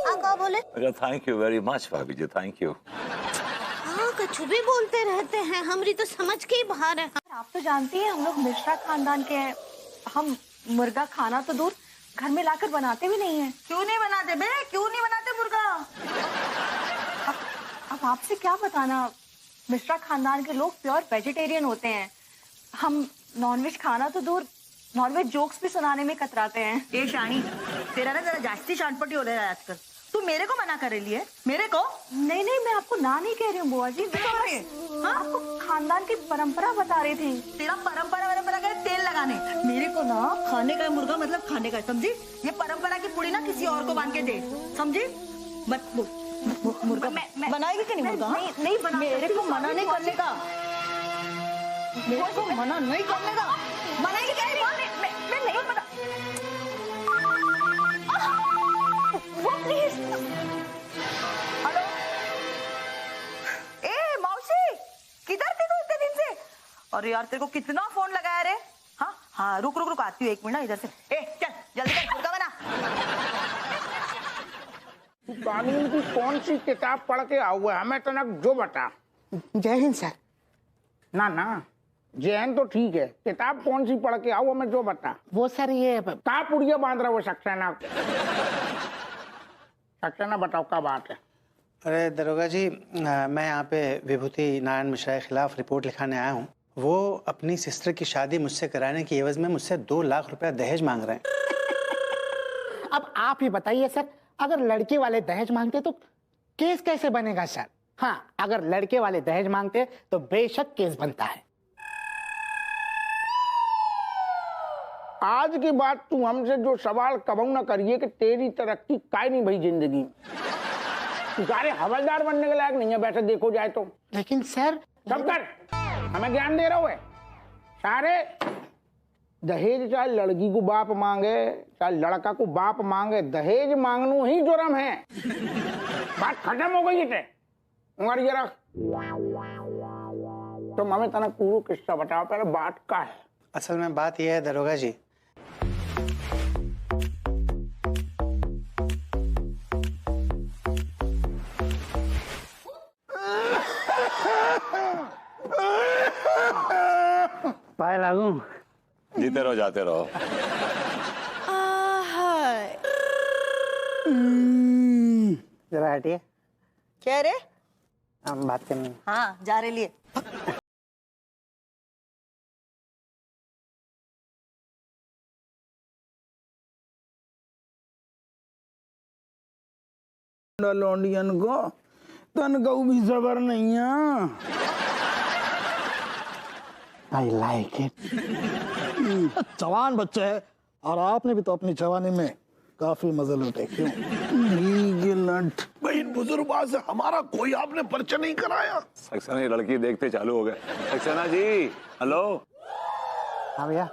Speaker 5: क्या बोले?
Speaker 6: थैंक यू वेरी मच भाभी जी, थैंक यू।
Speaker 5: हाँ कुछ भी बोलते रहते हैं, हमारी तो समझ के ही बाहर है।
Speaker 3: आप तो जानती हैं हम लोग मिश्रा खानदान के हैं। हम मुर्गा खाना तो दूर, घर में लाकर बनाते भी नहीं हैं।
Speaker 10: क्यों नहीं बनाते क्यों नहीं बनाते मुर्गा?
Speaker 3: अब आपसे क्या बताना, मिश्रा खानदान के लोग प्योर वेजिटेरियन होते हैं। हम नॉनवेज खाना तो दूर, नॉनवेज जोक्स भी सुनाने में कतराते हैं।
Speaker 10: ए शानी, तेरा ना जरा जास्ती शानपट्टी हो रहा है आजकल। तू मेरे को मना कर रही है? मेरे को?
Speaker 3: नहीं नहीं, मैं आपको ना नहीं कह रही हूँ बुआ जी, हाँ? आपको खानदान की परंपरा बता रही थी।
Speaker 10: तेरा परंपरा का तेल लगाने, मेरे को ना खाने का मुर्गा मतलब खाने का, समझी? ये परंपरा की पुड़ी ना किसी और को बांध के दे, समझी? मत मुर्गा बनाएगी कि नहीं मुर्गा?
Speaker 3: नहीं बना।
Speaker 10: मेरे को मना नहीं करने का, मेरे को मना नहीं करने का। बनाएगी क्या?
Speaker 3: मैं नहीं बना। वो प्लीज।
Speaker 10: हेलो, ए मौसी, किधर थी तू इतने दिन से? अरे यार तेरे को कितना फोन लगाया रे? हाँ हाँ, रुक आती हूँ 1 मिनट इधर से। ए चल जल्दी कर, मुर्गा बना।
Speaker 8: कानून की कौन सी किताब पढ़ के आऊँ है? हमें तो ना जो बता।
Speaker 11: जय हिंद सर।
Speaker 8: ना जय हिंद तो ठीक है, किताब कौन सी पढ़ के आऊँ हमें जो बता।
Speaker 11: वो सर ये
Speaker 8: कहाँ पुड़िया बांध रहा वो सक्सेना? सक्सेना बताओ क्या बात है?
Speaker 11: अरे दरोगा जी, मैं यहाँ पे विभूति नारायण मिश्रा के खिलाफ रिपोर्ट लिखाने आया हूँ। वो अपनी सिस्टर की शादी मुझसे कराने की एवज में मुझसे 2 लाख रुपया दहेज मांग रहे हैं।
Speaker 12: अब आप ही बताइए सर, अगर लड़के वाले दहेज मांगते तो केस कैसे बनेगा सर? हाँ, अगर लड़के वाले दहेज मांगते तो बेशक केस बनता है।
Speaker 8: आज की बात तू हमसे जो सवाल कबू न करिए कि तेरी तरक्की काय नहीं भाई जिंदगी। तू सारे हवलदार बनने के लायक नहीं है वैसे देखो जाए तो।
Speaker 12: लेकिन सर
Speaker 8: सब कर, हमें ज्ञान दे रहा है। सारे दहेज चाहे लड़की को बाप मांगे चाहे लड़का को बाप मांगे, दहेज मांगनू ही जुर्म है। बात खत्म हो गई है। उमर जरा तो हमें तना पूरा किस्सा बताओ, पहले बात का है।
Speaker 11: असल में बात यह है दरोगा जी, पाए लागू।
Speaker 6: जीते रहो जाते रहो।
Speaker 11: जरा हटिए,
Speaker 10: क्या रे?
Speaker 11: हम बात करनी।
Speaker 10: हाँ जा रहे लिए।
Speaker 8: लौंडियन को तन गऊ भी जबर नहीं है।
Speaker 12: I like it.
Speaker 13: जवान बच्चे है और आपने भी तो अपनी जवानी में काफी मजे लूटे। क्यों?
Speaker 7: भाई इन बुजुर्गों से हमारा कोई आपने परिचय नहीं कराया।
Speaker 6: सक्सेना ये लड़की देखते चालू हो गए। सक्सेना जी हेलो।
Speaker 11: हाँ भैया।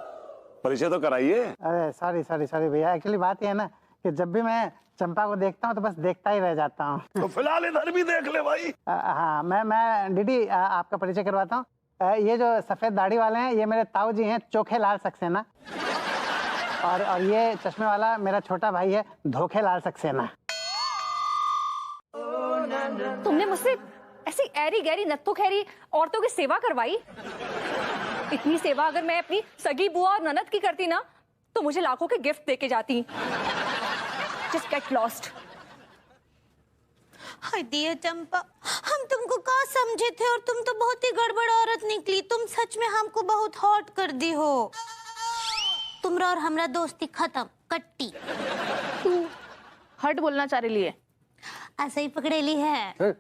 Speaker 6: परिचय तो कराइए।
Speaker 11: अरे सॉरी भैया, एक्चुअली बात ये है ना कि जब भी मैं चंपा को देखता हूँ तो बस देखता ही रह जाता हूँ।
Speaker 7: तो फिलहाल इधर भी देख ले भाई।
Speaker 11: हाँ, मैं डीडी आपका परिचय करवाता हूँ। ये जो सफेद दाढ़ी वाले हैं ये मेरे ताऊ जी हैं, चोखे लाल सक्सेना। और ये चश्मे वाला मेरा छोटा भाई है, धोखे लाल सक्सेना।
Speaker 3: तुमने मुझसे ऐसी ऐरी गैरी नत्थो खैरी औरतों की सेवा करवाई। इतनी सेवा अगर मैं अपनी सगी बुआ और ननद की करती ना तो मुझे लाखों के गिफ्ट देके जाती। Just get lost.
Speaker 5: हाय दिया चंपा, हम तुमको क्या समझे थे और तुम तो बहुत ही गड़बड़ औरत निकली। तुम सच में हमको बहुत हॉट कर दी हो। तुमरा और हमरा दोस्ती खत्म, कट्टी।
Speaker 9: तू हट बोलना चाह रही है?
Speaker 5: ऐसे ही पकड़ेली है।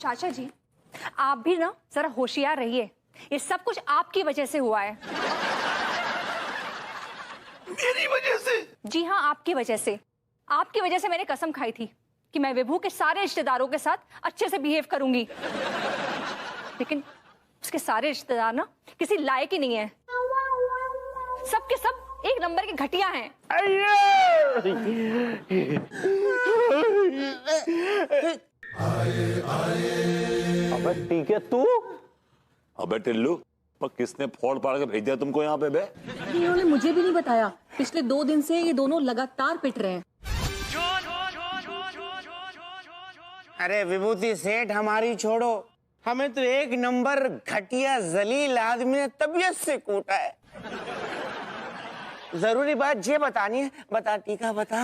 Speaker 3: चाचा जी आप भी ना जरा होशियार रहिए, ये सब कुछ आपकी वजह से हुआ है।
Speaker 7: मेरी वजह से?
Speaker 3: जी हाँ, आपकी वजह से। आपकी वजह से मैंने कसम खाई थी कि मैं विभू के सारे रिश्तेदारों के साथ अच्छे से बिहेव करूंगी, लेकिन उसके सारे रिश्तेदार ना किसी लायक ही नहीं है। सब के सब एक नंबर के घटिया हैं।
Speaker 4: अबे ठीक है तू।
Speaker 6: अबे टिल्लू, पर किसने फोड़ पाड़ के भेज दिया तुमको यहाँ पे बे?
Speaker 14: इन्होंने मुझे भी नहीं बताया। पिछले 2 दिन से ये दोनों लगातार पिट रहे हैं।
Speaker 15: अरे विभूति सेठ हमारी छोड़ो, हमें तो एक नंबर घटिया जलील आदमी ने तबीयत से कूटा है। जरूरी बात ये बतानी है, बता टीका बता।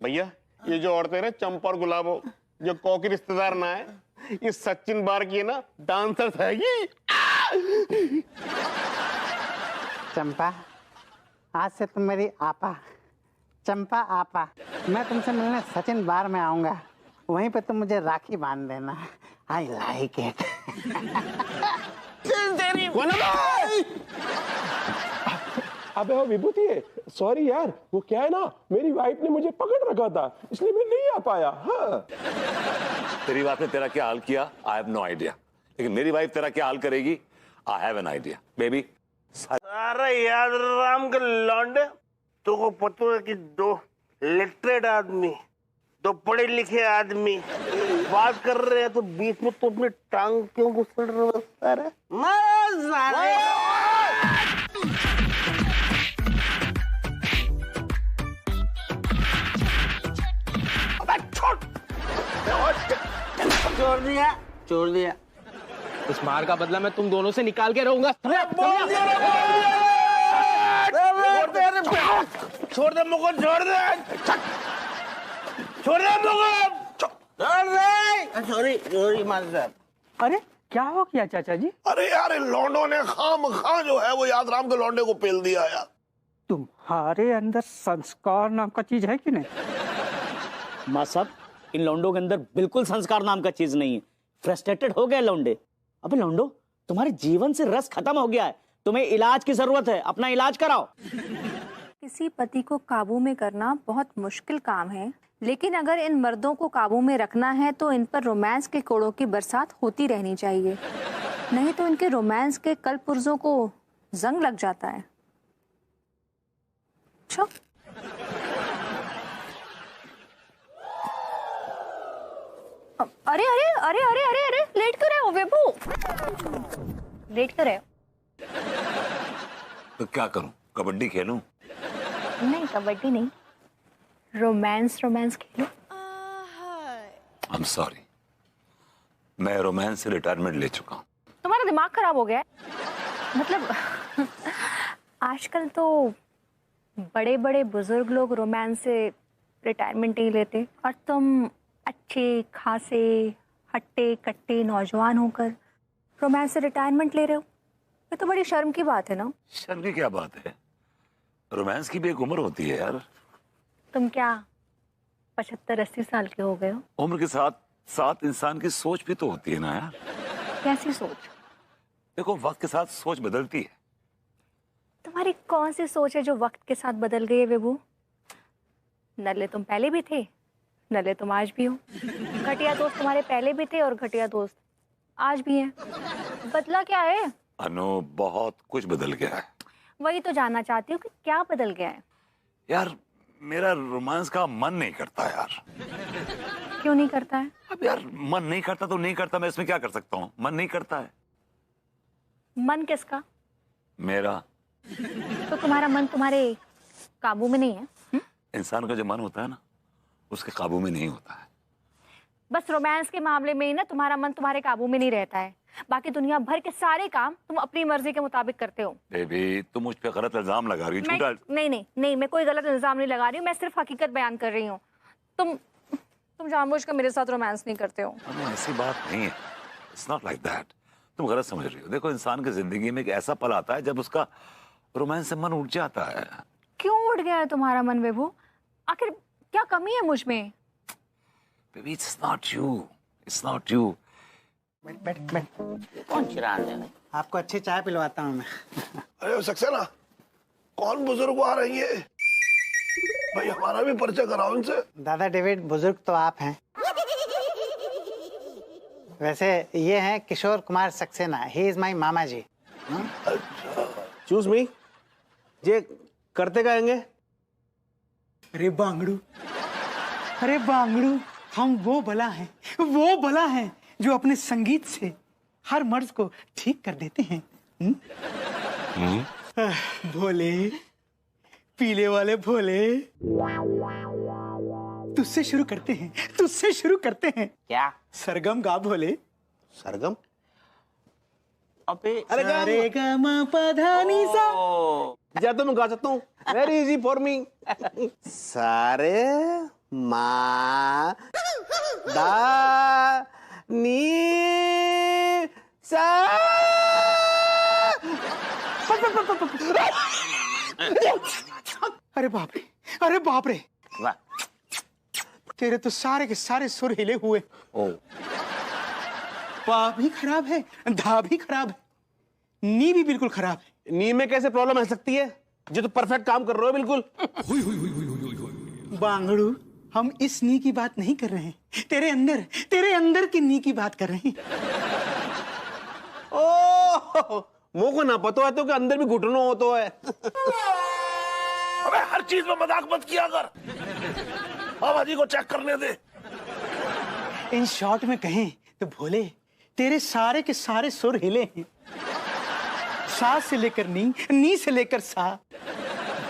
Speaker 8: भैया ये जो औरतें ना चंपा और गुलाबो,
Speaker 15: जो कॉकी रिश्तेदार ना है, ये सचिन बार की है ना डांसर है ये।
Speaker 12: चंपा, आज से तुम मेरी आपा, चंपा आपा। मैं तुमसे मिलने सचिन बार में आऊंगा, वहीं पे तुम मुझे राखी बांध देना। I like it.
Speaker 16: अबे वो विभूति है, सॉरी यार, वो क्या है ना, मेरी वाइफ ने मुझे पकड़ रखा था, इसलिए मैं नहीं आ पाया। हाँ।
Speaker 6: तेरी वाइफ ने तेरा क्या हाल किया, आई हैव नो आइडिया, लेकिन मेरी वाइफ तेरा क्या हाल करेगी, I have an idea baby.
Speaker 15: अरे याद राम के लौंडे, तुमको पता है कि दो लिटरेट आदमी, दो पढ़े लिखे आदमी बात कर रहे हैं तो बीच में तो अपनी टांग क्यों घुसड़ रहे हो सारे?
Speaker 8: छोड़ दिया, छोड़ दिया।
Speaker 17: इस मार का बदला मैं तुम दोनों से निकाल के रहूंगा।
Speaker 15: छोड़ दे मुझको, छोड़ दे, छोड़ दे मुझको, छोड़ दे। सॉरी सॉरी मान साहब।
Speaker 8: अरे क्या हो गया चाचा जी?
Speaker 7: अरे यार इन लौंडों ने खाम जो है वो याद राम के लौंडे को पेल दिया यार।
Speaker 8: तुम्हारे अंदर संस्कार नाम का चीज है कि नहीं?
Speaker 18: माँ साहब, इन लौंडों के अंदर बिल्कुल संस्कार नाम का चीज नहीं है। फ्रस्ट्रेटेड हो गए लौंडे। अबे लौंडो, तुम्हारे जीवन से रस खत्म हो गया है, तुम्हें इलाज की जरूरत है, अपना इलाज कराओ।
Speaker 3: किसी पति को काबू में करना बहुत मुश्किल काम है, लेकिन अगर इन मर्दों को काबू में रखना है तो इन पर रोमांस के कोड़ों की बरसात होती रहनी चाहिए, नहीं तो इनके रोमांस के कल पुर्जों को जंग लग जाता है। अच्छा अरे अरे अरे अरे अरे अरे लेट कर रहे हो बेबू, लेट कर रहे हो।
Speaker 6: तो क्या करूं, कबड्डी खेलूं?
Speaker 3: नहीं कबड्डी नहीं, romance Khelo.
Speaker 6: I am sorry, मैं रोमांस से रिटायरमेंट ले चुका हूं।
Speaker 3: तुम्हारा दिमाग खराब हो गया है? मतलब आजकल तो बड़े बड़े बुजुर्ग लोग रोमांस से रिटायरमेंट नहीं लेते, और तुम अच्छे खासे हट्टे कट्टे नौजवान होकर रोमांस से रिटायरमेंट ले रहे हो। ये तो बड़ी शर्म की बात है ना।
Speaker 6: शर्म की क्या बात है, रोमांस की भी एक उम्र होती है यार।
Speaker 3: तुम क्या 75-80 साल के हो गए हो?
Speaker 6: उम्र के साथ साथ इंसान की सोच भी तो होती है ना यार।
Speaker 3: कैसी सोच?
Speaker 6: देखो वक्त के साथ सोच बदलती है।
Speaker 3: तुम्हारी कौन सी सोच है जो वक्त के साथ बदल गई है विभू? नल्ले तुम पहले भी थे, नल्ले तुम आज भी हो। घटिया दोस्त तुम्हारे पहले भी थे और घटिया दोस्त आज भी हैं। बदला क्या है?
Speaker 6: अनु, बहुत कुछ बदल गया है।
Speaker 3: वही तो जानना चाहती हूँ कि क्या बदल गया है।
Speaker 6: यार मेरा रोमांस का मन नहीं करता यार।
Speaker 3: क्यों नहीं करता है?
Speaker 6: अब यार मन नहीं करता तो नहीं करता, मैं इसमें क्या कर सकता हूँ, मन नहीं करता है।
Speaker 3: मन किसका?
Speaker 6: मेरा।
Speaker 3: तो तुम्हारा मन तुम्हारे काबू में नहीं है?
Speaker 6: इंसान का जो मन होता है ना, उसके काबू में नहीं होता है।
Speaker 3: बस रोमांस के मामले में ही ना तुम्हारा मन तुम्हारे काबू में नहीं रहता है, बाकी दुनिया भर के सारे काम तुम अपनी मर्जी के मुताबिक करते हो।
Speaker 6: बेबी तुम मुझ पे गलत इल्जाम लगा रही हो, झूठा।
Speaker 3: नहीं नहीं नहीं, मैं कोई गलत इल्जाम नहीं लगा रही हूँ, मैं सिर्फ हकीकत बयान कर रही हूँ। तुम जानबूझकर मेरे साथ रोमांस नहीं करते हो।
Speaker 6: ऐसी बात नहीं है, इट्स नॉट लाइक दैट। तुम गलत समझ रही हो। देखो इंसान की जिंदगी में एक ऐसा पल आता है जब उसका रोमांस से मन उठ जाता है।
Speaker 3: क्यों उठ गया है तुम्हारा मन विभू? आखिर क्या कमी है मुझ में?
Speaker 6: Baby, it's not you. It's not you.
Speaker 12: बैठ। कौन चिराग है? आपको अच्छी चाय पिलवाता हूँ मैं।
Speaker 7: अरे सक्सेना, कौन बुजुर्ग आ रही है भाई? हमारा भी परिचय कराओ इनसे।
Speaker 12: दादा डेविड, बुजुर्ग तो आप हैं। वैसे ये हैं Kishore Kumar Saxena, he is my मामा जी।
Speaker 15: Choose me. ये करते कहेंगे?
Speaker 12: अरे बांगड़ू, अरे बांगड़ू, हम वो बला हैं जो अपने संगीत से हर मर्ज को ठीक कर देते हैं। भोले, पीले वाले भोले, तुझसे शुरू करते हैं।
Speaker 15: क्या?
Speaker 12: सरगम गा भोले।
Speaker 15: सरगम?
Speaker 12: अबे अरे गा पधा नी सा।
Speaker 15: जा तो मैं गा सकता हूँ, वेरी इजी फॉर मी। सारे माँ
Speaker 17: दा नी सा।
Speaker 11: अरे बाप रे, अरे बाप रे,
Speaker 17: वाह,
Speaker 11: तेरे तो सारे के सारे सुर हिले हुए।
Speaker 17: ओ,
Speaker 11: पा भी खराब है, धा भी खराब है, नी भी बिल्कुल खराब है।
Speaker 17: नी में कैसे प्रॉब्लम आ सकती है? जो तो परफेक्ट काम कर रहे हो बिल्कुल।
Speaker 11: बांगड़ू, हम इस नी की बात नहीं कर रहे हैं, तेरे अंदर की नी की बात कर रहे हैं।
Speaker 17: ओ, मुंह को ना पता है तो कि अंदर भी घुटनों हो तो है।
Speaker 7: अबे हर चीज में मजाक मत किया कर। आवाजी को चेक करने दे।
Speaker 11: इन शॉर्ट में कहें तो भोले, तेरे सारे के सारे सुर हिले हैं। सा से लेकर नी से लेकर सा।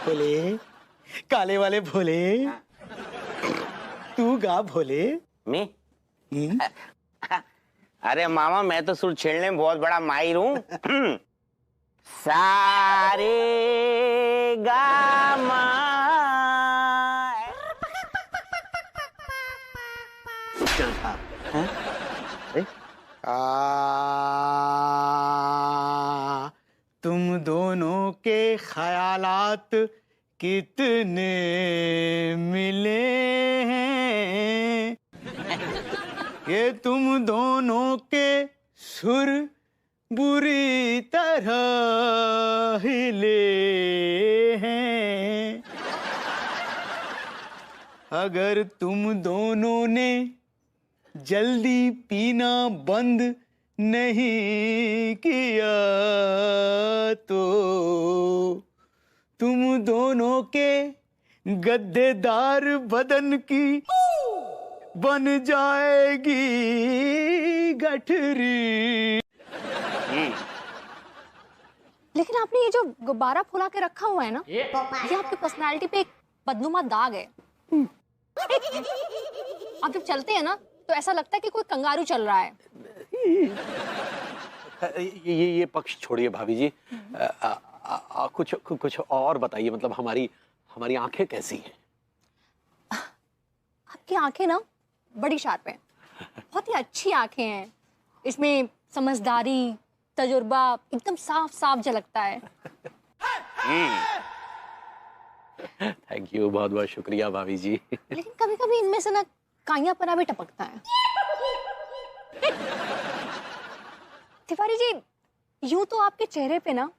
Speaker 11: भोले, काले वाले भोले, तू गा भोले।
Speaker 19: मैं? अरे मामा, मैं तो सुर छेड़ने में बहुत बड़ा माहिर हूँ। सारे गा मा।
Speaker 11: तुम दोनों के ख्यालात कितने मिले हैं, ये तुम दोनों के सुर बुरी तरह हिले हैं। अगर तुम दोनों ने जल्दी पीना बंद नहीं किया तो तुम दोनों के गद्देदार बदन की बन जाएगी गठरी।
Speaker 3: लेकिन आपने ये जो गुब्बारा फुला के रखा हुआ है ना, ये आपकी पर्सनालिटी पे एक बदनुमा दाग है। आप जब चलते हैं ना तो ऐसा लगता है कि कोई कंगारू चल रहा है।
Speaker 17: ये पक्ष छोड़िए भाभी जी। कुछ और बताइए, मतलब हमारी आंखें कैसी हैं?
Speaker 3: आपकी आंखें ना बड़ी शार्प हैं, बहुत ही अच्छी आंखें हैं। इसमें समझदारी, तजुर्बा एकदम साफ साफ झलकता है।
Speaker 17: थैंक यू, बहुत बहुत शुक्रिया भाभी जी।
Speaker 3: लेकिन कभी कभी इनमें से ना काइयापना भी टपकता है। तिवारी जी, यूं तो आपके चेहरे पे ना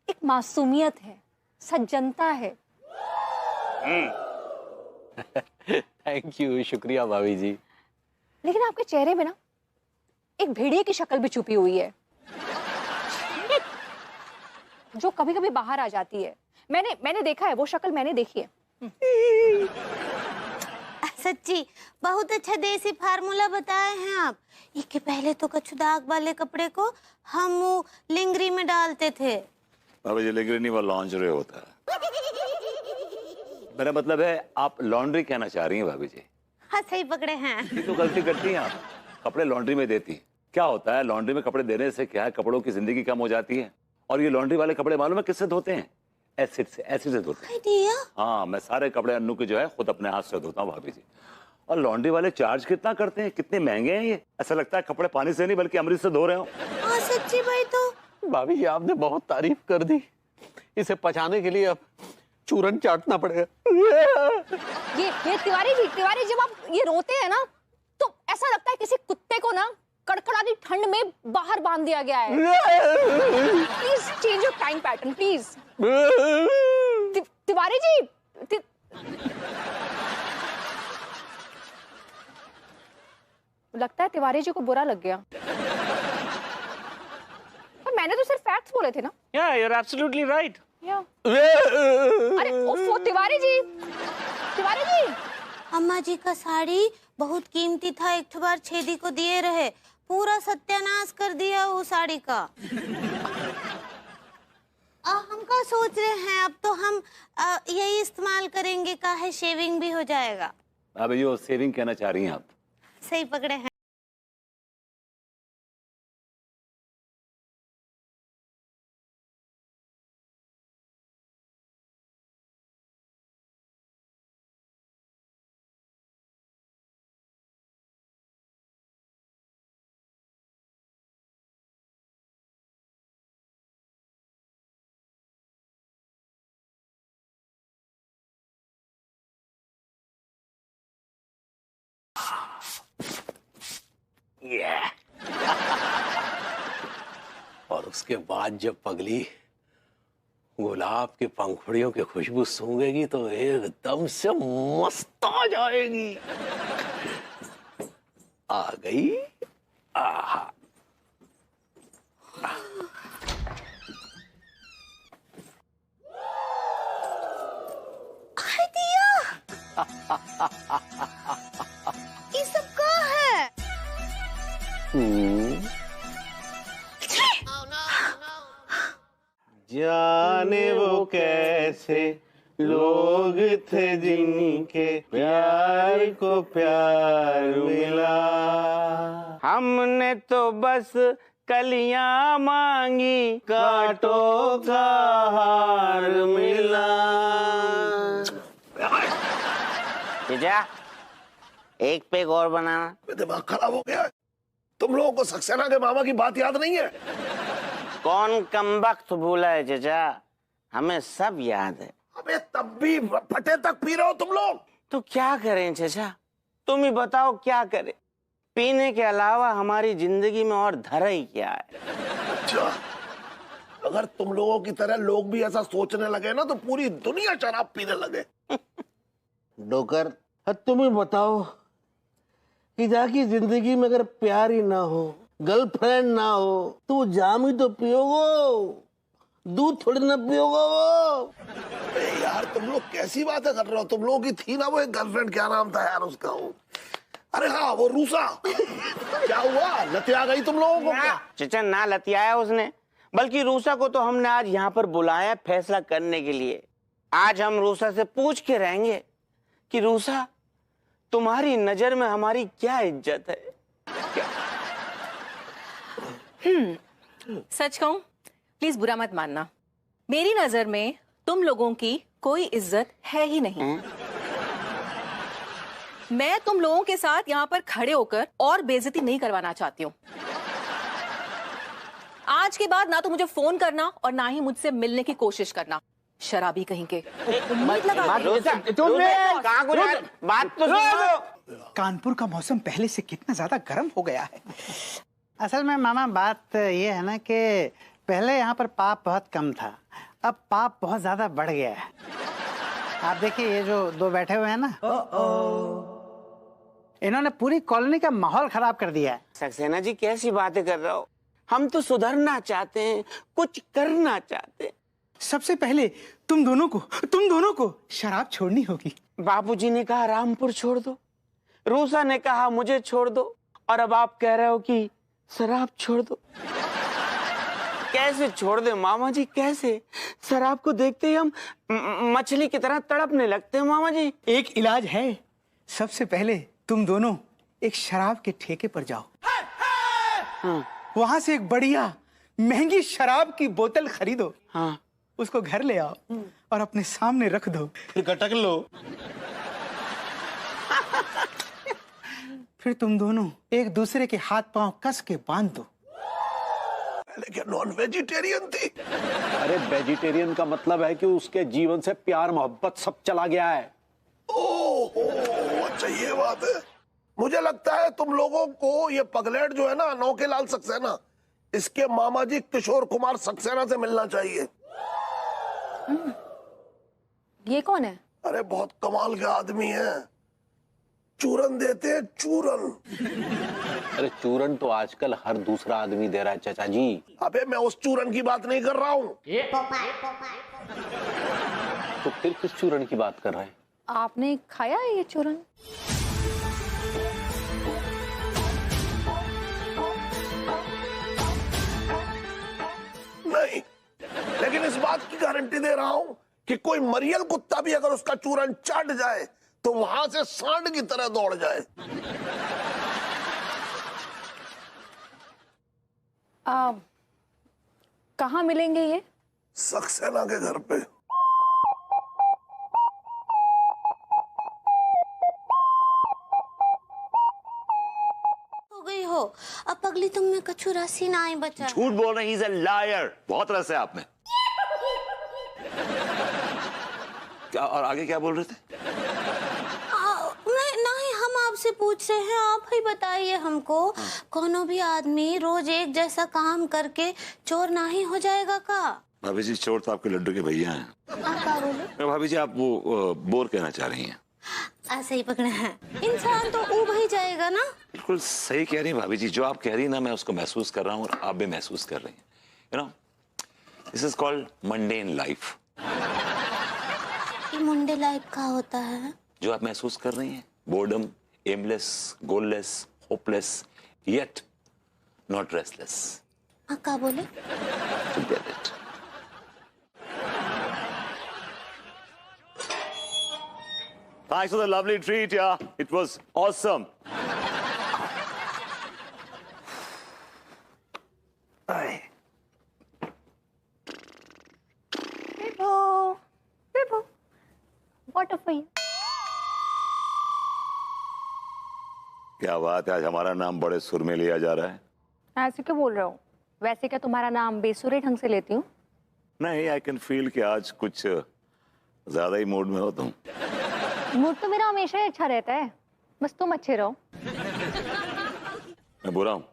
Speaker 3: एक मासूमियत है, सज्जनता है।
Speaker 17: थैंक यू, शुक्रिया भाभी जी।
Speaker 3: लेकिन आपके चेहरे पे ना एक भेड़िए की शक्ल भी छुपी हुई है, जो कभी कभी बाहर आ जाती है। मैंने देखा है, वो शक्ल मैंने देखी है।
Speaker 5: सच्ची बहुत अच्छा देसी फार्मूला बताए हैं आप। इसके पहले तो कछु दाग वाले कपड़े को हम वो लिंगरी में डालते थे।
Speaker 6: अब ये लिंगरी नहीं, वो लॉन्जरे होता है। मेरा मतलब है आप लॉन्ड्री कहना चाह रही हैं भाभी जी।
Speaker 5: हाँ सही पकड़े हैं।
Speaker 6: तो गलती करती हैं आप, कपड़े लॉन्ड्री में देती। क्या होता है लॉन्ड्री में कपड़े देने से क्या है, कपड़ों की जिंदगी कम हो जाती है। और ये लॉन्ड्री वाले कपड़े मालूम है किससे धोते हैं? एसिड से धोते हैं। हाँ, मैं सारे कपड़े अन्नू के जो है खुद अपने हाथ से धोता हूँ भाभी जी। और लॉन्ड्री वाले चार्ज कितना करते हैं, कितने महंगे हैं ये। ऐसा लगता है कपड़े पानी से नहीं बल्कि अमृत से धो रहे हो।
Speaker 5: हाँ सच्ची भाई। तो
Speaker 17: भाभी जी आपने बहुत तारीफ कर दी, इसे पचाने के लिए अब चूरन चाटना पड़ेगा।
Speaker 3: ये तिवारी जी जब आप ये रोते हैं ना तो ऐसा लगता है किसी कुत्ते को ना कड़कड़ाती ठंड में बाहर बांध दिया गया है। Please change your time pattern please. Tiwari ji, लगता है तिवारी जी को बुरा लग गया। पर मैंने तो सिर्फ फैक्ट्स बोले थे ना।
Speaker 19: Yeah, you're absolutely right.
Speaker 3: अरे ओफो तिवारी जी।
Speaker 5: अम्मा जी का साड़ी बहुत कीमती था, एक बार छेदी को दिए रहे, पूरा सत्यानाश कर दिया वो साड़ी का। हम क्या सोच रहे हैं, अब तो हम यही इस्तेमाल करेंगे, का है शेविंग भी हो जाएगा।
Speaker 6: अब ये सेविंग कहना चाह रही हैं आप?
Speaker 5: सही पकड़े हैं।
Speaker 17: और उसके बाद जब पगली गुलाब की पंखुड़ियों की खुशबू सूंघेगी तो एकदम से मस्त आ जाएगी। आ गई। आहा।
Speaker 5: ये सब क्या है?
Speaker 17: जाने वो कैसे लोग थे जिनके प्यार को प्यार मिला।
Speaker 19: हमने तो बस कलियां मांगी, कांटों का हार मिला। जीजा, एक पेग और बनाना।
Speaker 7: दिमाग खराब हो गया है। तुम लोगों को सक्सेना के मामा की बात याद नहीं है?
Speaker 19: कौन कमबख्त भूला है जीजा, हमें सब याद है।
Speaker 7: अबे तब भी फटे तक पी रहे हो तुम लोग।
Speaker 19: तो क्या करें चाचा, तुम ही बताओ क्या करें। पीने के अलावा हमारी जिंदगी में और धरा ही क्या है।
Speaker 7: अच्छा, अगर तुम लोगों की तरह लोग भी ऐसा सोचने लगे ना तो पूरी दुनिया शराब पीने लगे।
Speaker 17: डोकर, तुम ही बताओ कि जाकी जिंदगी में अगर प्यार ही ना हो, गर्लफ्रेंड ना हो, तो जाम ही तो पियोगो, दूध थोड़ी ना पियोगो।
Speaker 7: अरे यार तुम लोग कैसी बातें कर रहे हो? तुम लोगों की थी ना वो एक गर्लफ्रेंड, क्या नाम था यार उसका? वो अरे हाँ, वो रूसा। क्या हुआ, लतिया गई तुम लोगों को क्या?
Speaker 19: चाचा ना लतियाया उसने, बल्कि रूसा को तो हमने आज यहाँ पर बुलाया फैसला करने के लिए। आज हम रूसा से पूछ के रहेंगे कि रूसा, तुम्हारी नजर में हमारी क्या इज्जत है?
Speaker 14: सच कहूं, प्लीज बुरा मत मानना, मेरी नजर में तुम लोगों की कोई इज्जत है ही नहीं। मैं तुम लोगों के साथ यहाँ पर खड़े होकर और बेइज्जती नहीं करवाना चाहती हूँ। आज के बाद ना तो मुझे फोन करना और ना ही मुझसे मिलने की कोशिश करना, शराबी कहीं के। उम्मीद लगा
Speaker 19: बात तो सुनो।
Speaker 11: कानपुर का मौसम पहले से कितना ज्यादा गर्म हो गया है।
Speaker 12: असल में मामा बात ये है ना कि पहले यहाँ पर पाप बहुत कम था, अब पाप बहुत ज्यादा बढ़ गया है। आप देखिए ये जो दो बैठे हुए हैं ना, इन्होंने पूरी कॉलोनी का माहौल खराब कर दिया है।
Speaker 19: सक्सेना जी कैसी बातें कर रहे हो? हम तो सुधरना चाहते हैं, कुछ करना चाहते हैं।
Speaker 11: सबसे पहले तुम दोनों को शराब छोड़नी होगी।
Speaker 19: बापूजी ने कहा रामपुर छोड़ दो, रूसा ने कहा मुझे छोड़ दो, और अब आप कह रहे हो कि शराब छोड़ दो। कैसे छोड़ दे मामा जी, कैसे? शराब को देखते ही हम मछली की तरह तड़पने लगते हैं मामा जी।
Speaker 11: एक इलाज है, सबसे पहले तुम दोनों एक शराब के ठेके पर जाओ।
Speaker 19: हाँ।
Speaker 11: वहां से एक बढ़िया महंगी शराब की बोतल खरीदो।
Speaker 19: हाँ।
Speaker 11: उसको घर ले आओ और अपने सामने रख दो, फिर गटक लो। फिर तुम दोनों एक दूसरे के हाथ पांव कस के बांध दो।
Speaker 7: पहले क्या नॉन वेजिटेरियन थी?
Speaker 17: अरे वेजिटेरियन का मतलब है कि उसके जीवन से प्यार मोहब्बत सब चला गया है।
Speaker 7: ओह, अच्छा ये बात है। मुझे लगता है तुम लोगों को ये पगलेट जो है ना, नौकेलाल सक्सेना, इसके मामा जी किशोर कुमार सक्सेना से मिलना चाहिए।
Speaker 14: ये कौन है?
Speaker 7: अरे बहुत कमाल के आदमी है, चूरन देते हैं चूरन।
Speaker 17: अरे चूरन तो आजकल हर दूसरा आदमी दे रहा है चाचा जी।
Speaker 7: अबे मैं उस चूरन की बात नहीं कर रहा हूँ।
Speaker 17: तो फिर किस चूरन की बात कर रहे हैं?
Speaker 14: आपने खाया है ये चूरन?
Speaker 7: नहीं, लेकिन इस बात की गारंटी दे रहा हूं कि कोई मरियल कुत्ता भी अगर उसका चूरन चाट जाए तो वहां से सांड की तरह दौड़ जाए।
Speaker 14: कहाँ मिलेंगे ये?
Speaker 7: सक्सेना के घर पे।
Speaker 5: हो गई हो, अब अगली तुम में कछु राशि ना ही बचा।
Speaker 6: झूठ बोल रहे, he's a liar। बहुत रस है आप में। क्या और आगे क्या बोल रहे थे?
Speaker 5: नहीं, हम आपसे पूछ रहे हैं, आप ही बताइए हमको। कोनो भी आदमी रोज एक जैसा काम करके चोर नहीं हो जाएगा का?
Speaker 6: भाभी जी, चोर तो आपके लड्डू के भैया हैं।
Speaker 5: आप क्या बोले?
Speaker 6: भाभी जी, आप वो बोर कहना चाह रही हैं।
Speaker 5: ऐसे ही पकड़े हैं, इंसान तो ऊब ही जाएगा ना।
Speaker 6: बिल्कुल सही कह रही हैं भाभी जी, जो आप कह रही हैं ना, मैं उसको महसूस कर रहा हूँ और आप भी महसूस कर रही हैं। You know, this is called mundane life.
Speaker 5: ये मुंडे लाइफ का होता है
Speaker 6: जो आप महसूस कर रही हैं, boredom, aimless, goalless, hopeless, yet not restless.
Speaker 5: हाँ, क्या बोले?
Speaker 6: Forget it. Thanks for the lovely treat, yeah. It was awesome.
Speaker 3: Bibo, water for you.
Speaker 6: क्या बात है, आज हमारा नाम बड़े सुर में लिया जा रहा है।
Speaker 3: ऐसे क्यों बोल रहे हो? वैसे क्या तुम्हारा नाम बेसुरे ढंग से लेती हूँ?
Speaker 6: नहीं, आई कैन फील कि आज कुछ ज्यादा ही मूड में हो तुम।
Speaker 3: मूड तो मेरा हमेशा ही अच्छा रहता है, बस तुम अच्छे रहो।
Speaker 6: मैं बुरा हूँ?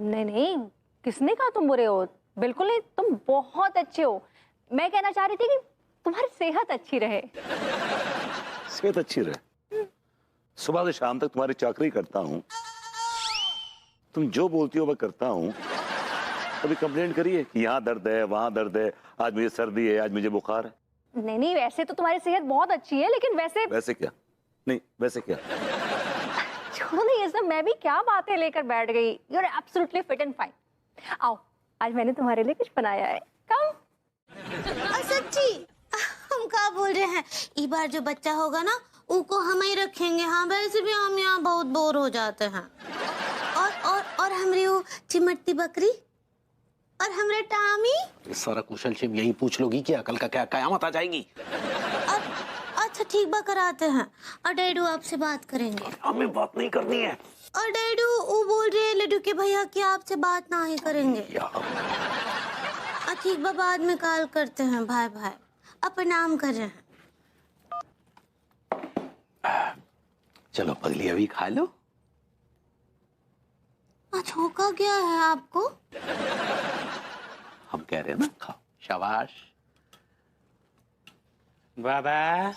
Speaker 3: नहीं नहीं, किसने कहा तुम बुरे हो? बिल्कुल नहीं, तुम बहुत अच्छे हो। मैं कहना चाह रही थी कि तुम्हारी सेहत अच्छी रहे।
Speaker 6: सेहत अच्छी रहे? सुबह से शाम तक तुम्हारी चाकरी करता हूँ, तुम जो बोलती हो वह करता हूँ। कभी कंप्लेंट करिए कि यहाँ दर्द है, वहाँ दर्द है, आज मुझे सर्दी है, आज मुझे बुखार है?
Speaker 3: नहीं नहीं, वैसे तो तुम्हारी सेहत बहुत अच्छी है, लेकिन वैसे
Speaker 6: क्या? नहीं, वैसे क्या?
Speaker 3: छोड़ो नहीं ये सब, मैं भी क्या बातें लेकर बैठ गई। You are absolutely fit and fine. आओ, आज मैंने तुम्हारे लिए कुछ बनाया है। कम।
Speaker 5: सच्ची? हम क्या बोल रहे हैं, इस बार जो बच्चा होगा ना, उनको हम ही रखेंगे। हाँ, वैसे भी हम यहाँ बहुत बोर हो जाते हैं। और हमरे वो चिमटती बकरी और हमरे टामी।
Speaker 4: ये सारा कुशल क्षेम यही पूछ लोगी क्या? कल का क्या कयामत आ जाएगी?
Speaker 5: अच्छा ठीक बा, कराते हैं। और डैडू आपसे बात करेंगे।
Speaker 4: हमें बात नहीं करनी है।
Speaker 5: और डैडू वो बोल रहे हैं लड्डू के भैया कि आपसे बात ना ही करेंगे। ठीक बा, बाद में कॉल करते हैं। भाई भाई, अब प्रणाम कर रहे हैं।
Speaker 4: चलो पगली, अभी खा लो।
Speaker 5: आज होका क्या है आपको?
Speaker 4: हम कह रहे हैं ना, खाओ। शाबाश।
Speaker 11: बाबा,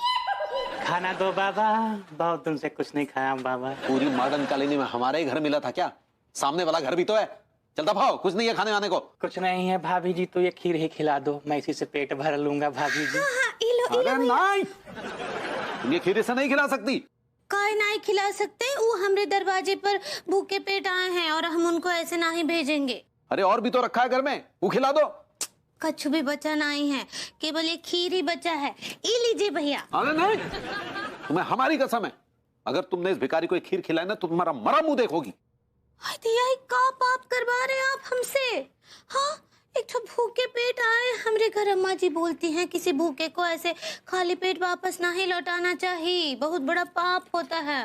Speaker 11: खाना दो बाबा, बहुत दिन से कुछ नहीं खाया बाबा।
Speaker 4: पूरी मॉडर्न कॉलोनी में हमारे ही घर मिला था क्या? सामने वाला घर भी तो है। चलता भाव, कुछ नहीं है खाने वाने को।
Speaker 11: कुछ नहीं है भाभी जी, तो ये खीर ही खिला दो, मैं इसी से पेट भर लूंगा भाभी जी।
Speaker 4: अरे नहीं, तुम ये खीर से नहीं खिला सकती।
Speaker 5: काय नहीं खिला सकते? वो हमारे दरवाजे पर भूखे पेट आए हैं और हम उनको ऐसे नहीं भेजेंगे।
Speaker 4: अरे और भी तो रखा है घर में, वो खिला दो।
Speaker 5: कछु भी बचा नहीं है, केवल एक खीर ही बचा है। ये लीजिए भैया।
Speaker 4: अरे नहीं, तुम्हें हमारी कसम है, अगर तुमने इस भिखारी को एक खीर खिलाई ना तो तुम्हारा मरा मुंह देखोगी।
Speaker 5: का पाप करवा रहे आप हमसे? हाँ, एक तो भूखे पेट आए हमरे घर। अम्मा जी बोलती हैं किसी भूखे को ऐसे खाली पेट वापस नहीं लौटाना चाहिए, बहुत बड़ा पाप होता है।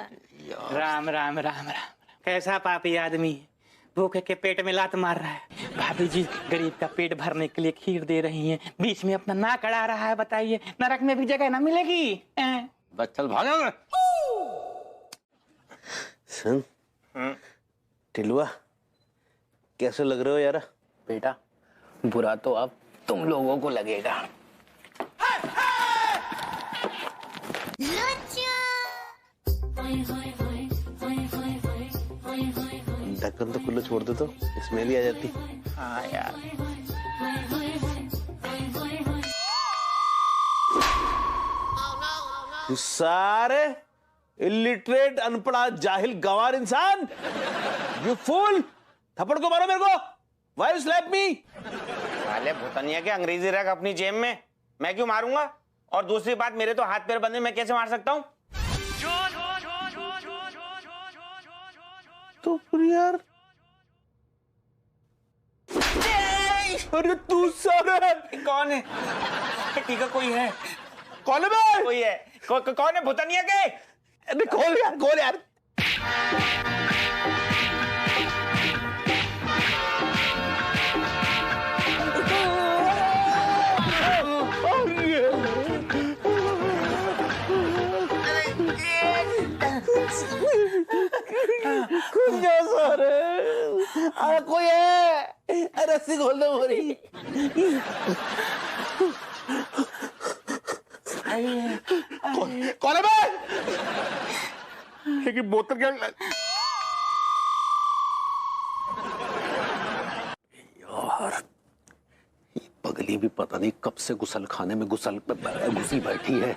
Speaker 11: राम राम राम राम, कैसा पापी आदमी है, भूखे के पेट में लात मार रहा है। भाभी जी गरीब का पेट भरने के लिए खीर दे रही हैं, बीच में अपना नाक अड़ा रहा है। बताइए, नरक में भी जगह ना मिलेगी।
Speaker 4: बस चल भाग।
Speaker 17: सुन टिलुआ, कैसे लग रहे हो यार?
Speaker 19: बेटा, बुरा तो अब तुम लोगों को लगेगा।
Speaker 17: ढक्कन तो खुला छोड़ दे तो स्मेल ही आ जाती।
Speaker 11: हाँ यार।
Speaker 17: सारे इलिटरेट, अनपढ़ा, जाहिल, गंवार इंसान, यू फूल! थप्पड़ को मारो मेरे को। Why you slap me?
Speaker 19: साले भूतनिया के अंग्रेजी रख अपनी जेब में, मैं क्यों मारूंगा? और दूसरी बात, मेरे तो हाथ पैर बंधे, मैं कैसे मार सकता हूँ?
Speaker 17: तो फिर यार, अरे तू सारे
Speaker 19: कौन है? ठीक है, कोई है?
Speaker 17: कौन है बे?
Speaker 19: कोई है? कौन है भूतनिया के?
Speaker 17: अरे खोल यार, खोल यार। खुल जाओ सारे। अरे कोई है? रस्सी खोल दो मोरी।
Speaker 7: कौन है बे? एक बोतल क्या?
Speaker 4: यार ये पगली भी पता नहीं कब से गुसल खाने में घुसी बैठी है,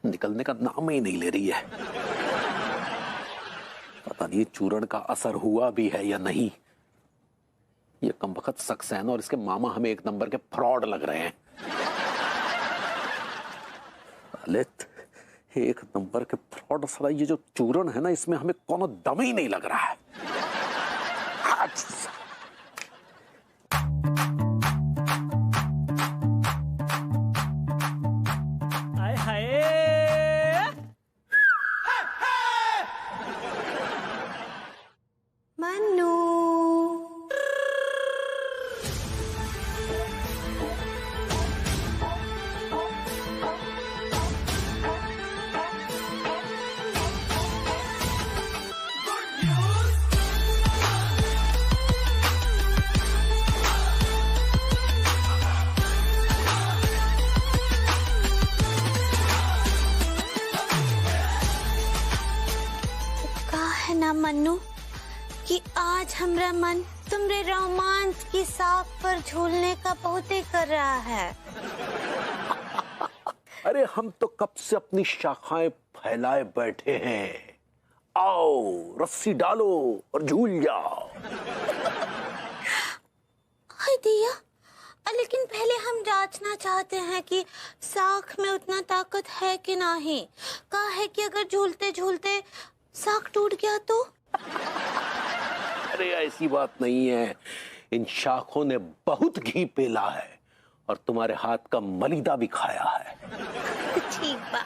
Speaker 4: निकलने का नाम ही नहीं ले रही है। पता नहीं चूरण का असर हुआ भी है या नहीं। ये कमबख्त सक्सेना और इसके मामा हमें एक नंबर के फ्रॉड लग रहे हैं। ललित एक नंबर के फ्रॉड। साला ये जो चूरण है ना, इसमें हमें कोनो दम ही नहीं लग रहा है।
Speaker 5: मन्नू ना मन्नू कि आज हमरा मन तुमरे रोमांस की साख पर झूलने का बहुत ही कर रहा है।
Speaker 4: अरे हम तो कब से अपनी शाखाएं फैलाए बैठे हैं। आओ रस्सी डालो और झूल जाओ।
Speaker 5: हाय दिया, लेकिन पहले हम जांचना चाहते हैं कि साख में उतना ताकत है कि नहीं। कहा है कि अगर झूलते झूलते साख टूट गया तो?
Speaker 4: अरे ऐसी बात नहीं है, इन शाखों ने बहुत घी पेला है और तुम्हारे हाथ का मलीदा भी खाया है।
Speaker 5: ठीक बा,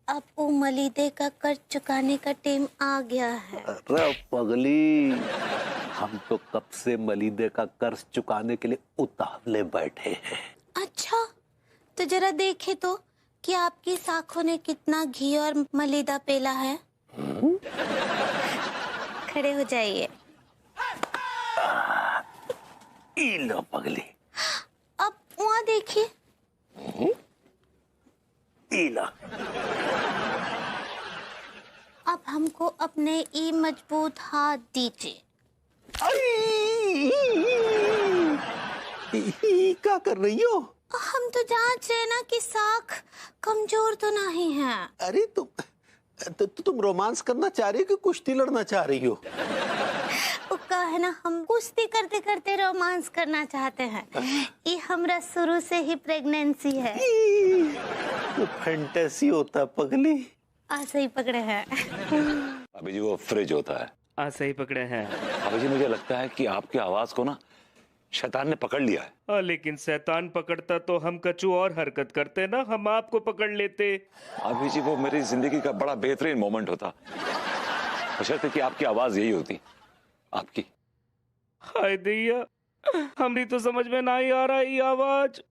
Speaker 5: अब वो मलीदे का कर्ज चुकाने का टाइम आ गया है।
Speaker 4: अरे पगली, हम तो कब से मलीदे का कर्ज चुकाने के लिए उतावले बैठे हैं।
Speaker 5: अच्छा, तो जरा देखे तो कि आपकी साखों ने कितना घी और मलीदा पेला है। खड़े हो जाइए।
Speaker 4: लो पगली।
Speaker 5: अब वहाँ देखिए। अब हमको अपने ई मजबूत हाथ दीजिए।
Speaker 4: क्या कर रही हो?
Speaker 5: हम तो जांच रहे ना कि साख कमजोर तो नहीं है।
Speaker 4: अरे तुम रोमांस करना चाह रही हो कि कुश्ती लड़ना चाह रही हो?
Speaker 5: उसका है ना, हम कुश्ती करते करते रोमांस करना चाहते हैं। ये हमरा शुरू से ही प्रेगनेंसी है।
Speaker 4: वो फैंटेसी होता पगली।
Speaker 5: सही पकड़े हैं।
Speaker 6: अभी जी वो फ्रिज होता है।
Speaker 20: सही पकड़े हैं।
Speaker 6: अभी जी मुझे लगता है कि आपकी आवाज को ना शैतान ने पकड़ लिया है।
Speaker 20: लेकिन शैतान पकड़ता तो हम कछु और हरकत करते ना, हम आपको पकड़ लेते।
Speaker 6: अभी जी वो मेरी जिंदगी का बड़ा बेहतरीन मोमेंट होता, बशर्ते कि आपकी आवाज यही होती। आपकी।
Speaker 20: हाय दैया, हमरी तो समझ में नहीं आ रहा। ये आवाज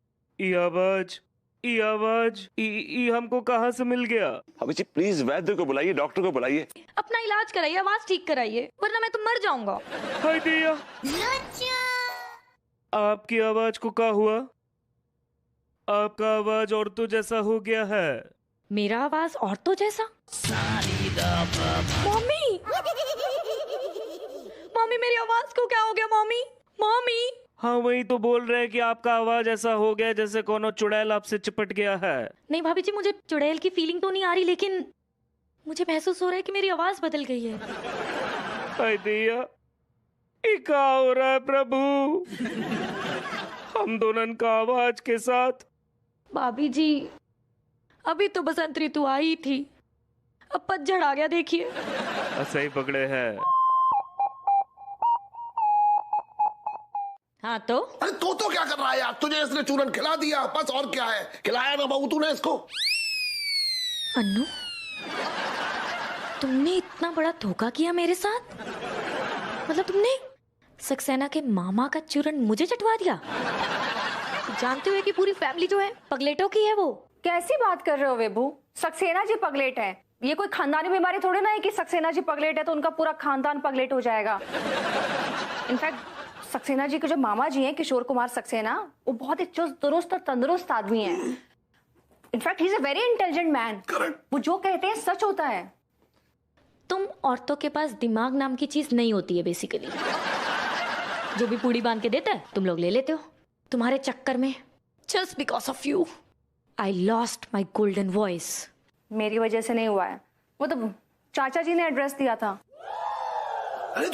Speaker 20: हमको कहाँ से मिल गया?
Speaker 6: अभी जी प्लीज वैद्य को बुलाइए, डॉक्टर को बुलाइए।
Speaker 3: अपना इलाज कराइए, आवाज ठीक कराइए, वरना मैं तो मर जाऊंगा।
Speaker 20: हाय दैया, आपकी आवाज को क्या हुआ? आपका आवाज औरतों जैसा हो गया है।
Speaker 3: मेरा आवाज औरतों जैसा? मम्मी, मम्मी मेरी आवाज को क्या हो गया? Mummy, mummy.
Speaker 20: हाँ वही तो बोल रहे हैं कि आपका आवाज ऐसा हो गया जैसे कोनो चुड़ैल आपसे चिपट गया है।
Speaker 3: नहीं भाभी जी, मुझे चुड़ैल की फीलिंग तो नहीं आ रही, लेकिन मुझे महसूस हो रहा है कि मेरी आवाज बदल गई है।
Speaker 20: हाय दैया, ये क्या हो रहा है प्रभु? हम दोनों का आवाज के साथ।
Speaker 3: भाभी जी, अभी तो बसंत ऋतु आई थी, अब पतझड़ आ गया। देखिए।
Speaker 20: सही पकड़े हैं।
Speaker 3: हाँ तो?
Speaker 7: अरे तो क्या कर रहा है यार? तुझे इसने चूरन खिला दिया, बस और क्या है? खिलाया ना बहू तूने इसको।
Speaker 3: अन्नू, तुमने इतना बड़ा धोखा किया मेरे साथ? मतलब तुमने सक्सेना के मामा का चूरन मुझे चटवा दिया, जानते हुए कि पूरी फैमिली जो है पगलेटों की है। वो
Speaker 21: कैसी बात कर रहे हो विभू? सक्सेना जी पगलेट है,
Speaker 3: ये कोई खानदानी बीमारी थोड़ी ना है कि सक्सेना जी पगलेट है तो उनका पूरा खानदान पगलेट हो जाएगा। इनफैक्ट सक्सेना जी के जो मामा जी हैं किशोर कुमार सक्सेना, वो बहुत ही चुस्त दुरुस्त और तंदुरुस्त आदमी हैं। In fact he is a very intelligent man. वो जो कहते हैं सच होता है।
Speaker 21: तुम औरतों के पास दिमाग नाम की चीज नहीं होती है बेसिकली। जो भी पूड़ी बांध के देता है तुम लोग ले लेते हो। तुम्हारे चक्कर में just because of you I lost my golden voice.
Speaker 3: मेरी वजह से नहीं हुआ है, वो तो चाचा जी ने एड्रेस दिया था।
Speaker 7: अरे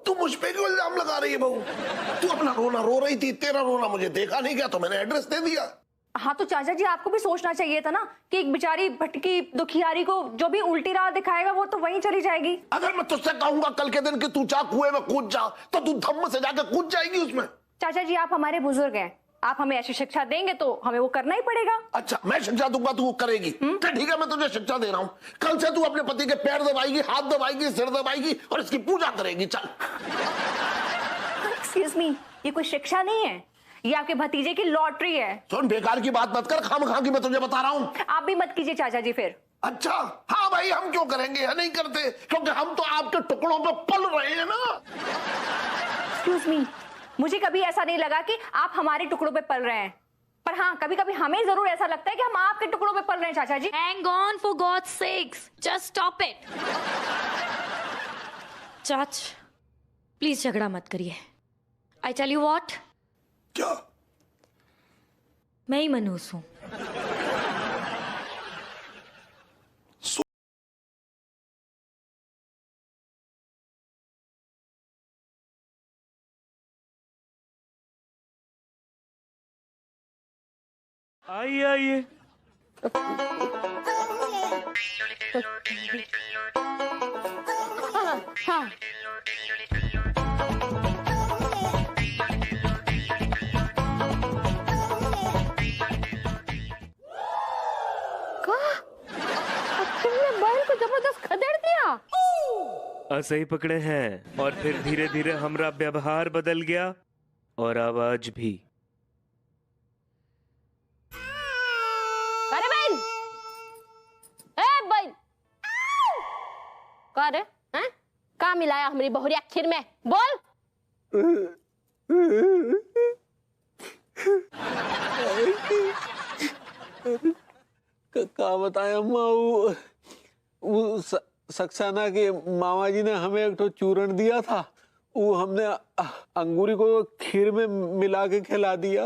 Speaker 7: तू मुझ पे क्यों इल्जाम लगा रही है बहू? तू अपना रोना रो रही थी, तेरा रोना मुझे देखा नहीं गया तो मैंने एड्रेस दे दिया।
Speaker 3: हाँ तो चाचा जी आपको भी सोचना चाहिए था ना कि एक बेचारी भटकी दुखियारी को जो भी उल्टी राह दिखाएगा वो तो वहीं चली जाएगी।
Speaker 7: अगर मैं तुझसे कहूंगा कल के दिन कि तू जा कुएं में कूद जा तो तू धम्म से जाकर कूद जाएगी उसमें।
Speaker 3: चाचा जी आप हमारे बुजुर्ग हैं, आप हमें ऐसी शिक्षा देंगे तो हमें वो करना ही पड़ेगा।
Speaker 7: अच्छा मैं शिक्षा दूंगा तू वो करेगी? ठीक है मैं तुझे शिक्षा दे रहा हूँ, कल से तू अपने पति के पैर दबाएगी, हाथ दबाएगी, सिर दबाएगी और इसकी पूजा करेगी। चल।
Speaker 3: एक्सक्यूज मी, ये कोई शिक्षा नहीं है, ये आपके भतीजे की लॉटरी है।
Speaker 7: सुन बेकार की बात मत कर, खामखा की मैं तुझे बता रहा हूँ।
Speaker 3: आप भी मत कीजिए चाचा जी फिर।
Speaker 7: अच्छा हाँ भाई हम क्यों करेंगे, नहीं करते क्योंकि हम तो आपके टुकड़ों पे पल रहे हैं ना।
Speaker 3: एक्सक्यूज मी, मुझे कभी ऐसा नहीं लगा कि आप हमारे टुकड़ों पे पल रहे हैं, पर हाँ कभी कभी हमें जरूर ऐसा लगता है कि हम आपके टुकड़ों पे पल रहे हैं। चाचा जी
Speaker 21: hang on for god's sake, just stop it. चाच प्लीज झगड़ा मत करिए। आई टेल यू व्हाट,
Speaker 7: क्या
Speaker 21: मैं ही मनहूस हूं।
Speaker 20: आइए आइए।
Speaker 3: हाँ। तुमने बैल को जबरदस्त खदेड़ दिया।
Speaker 20: सही पकड़े हैं। और फिर धीरे धीरे हमारा व्यवहार बदल गया और आवाज भी।
Speaker 3: अरे बैल, ए बैल, का रे? हैं? का मिलाया हमारी बहुरिया खीर में? बोल।
Speaker 17: का बताया अम्मा, वो सक्सेना के मामा जी ने हमें एक तो चूरण दिया था, वो हमने अंगूरी को खीर में मिला के खिला दिया।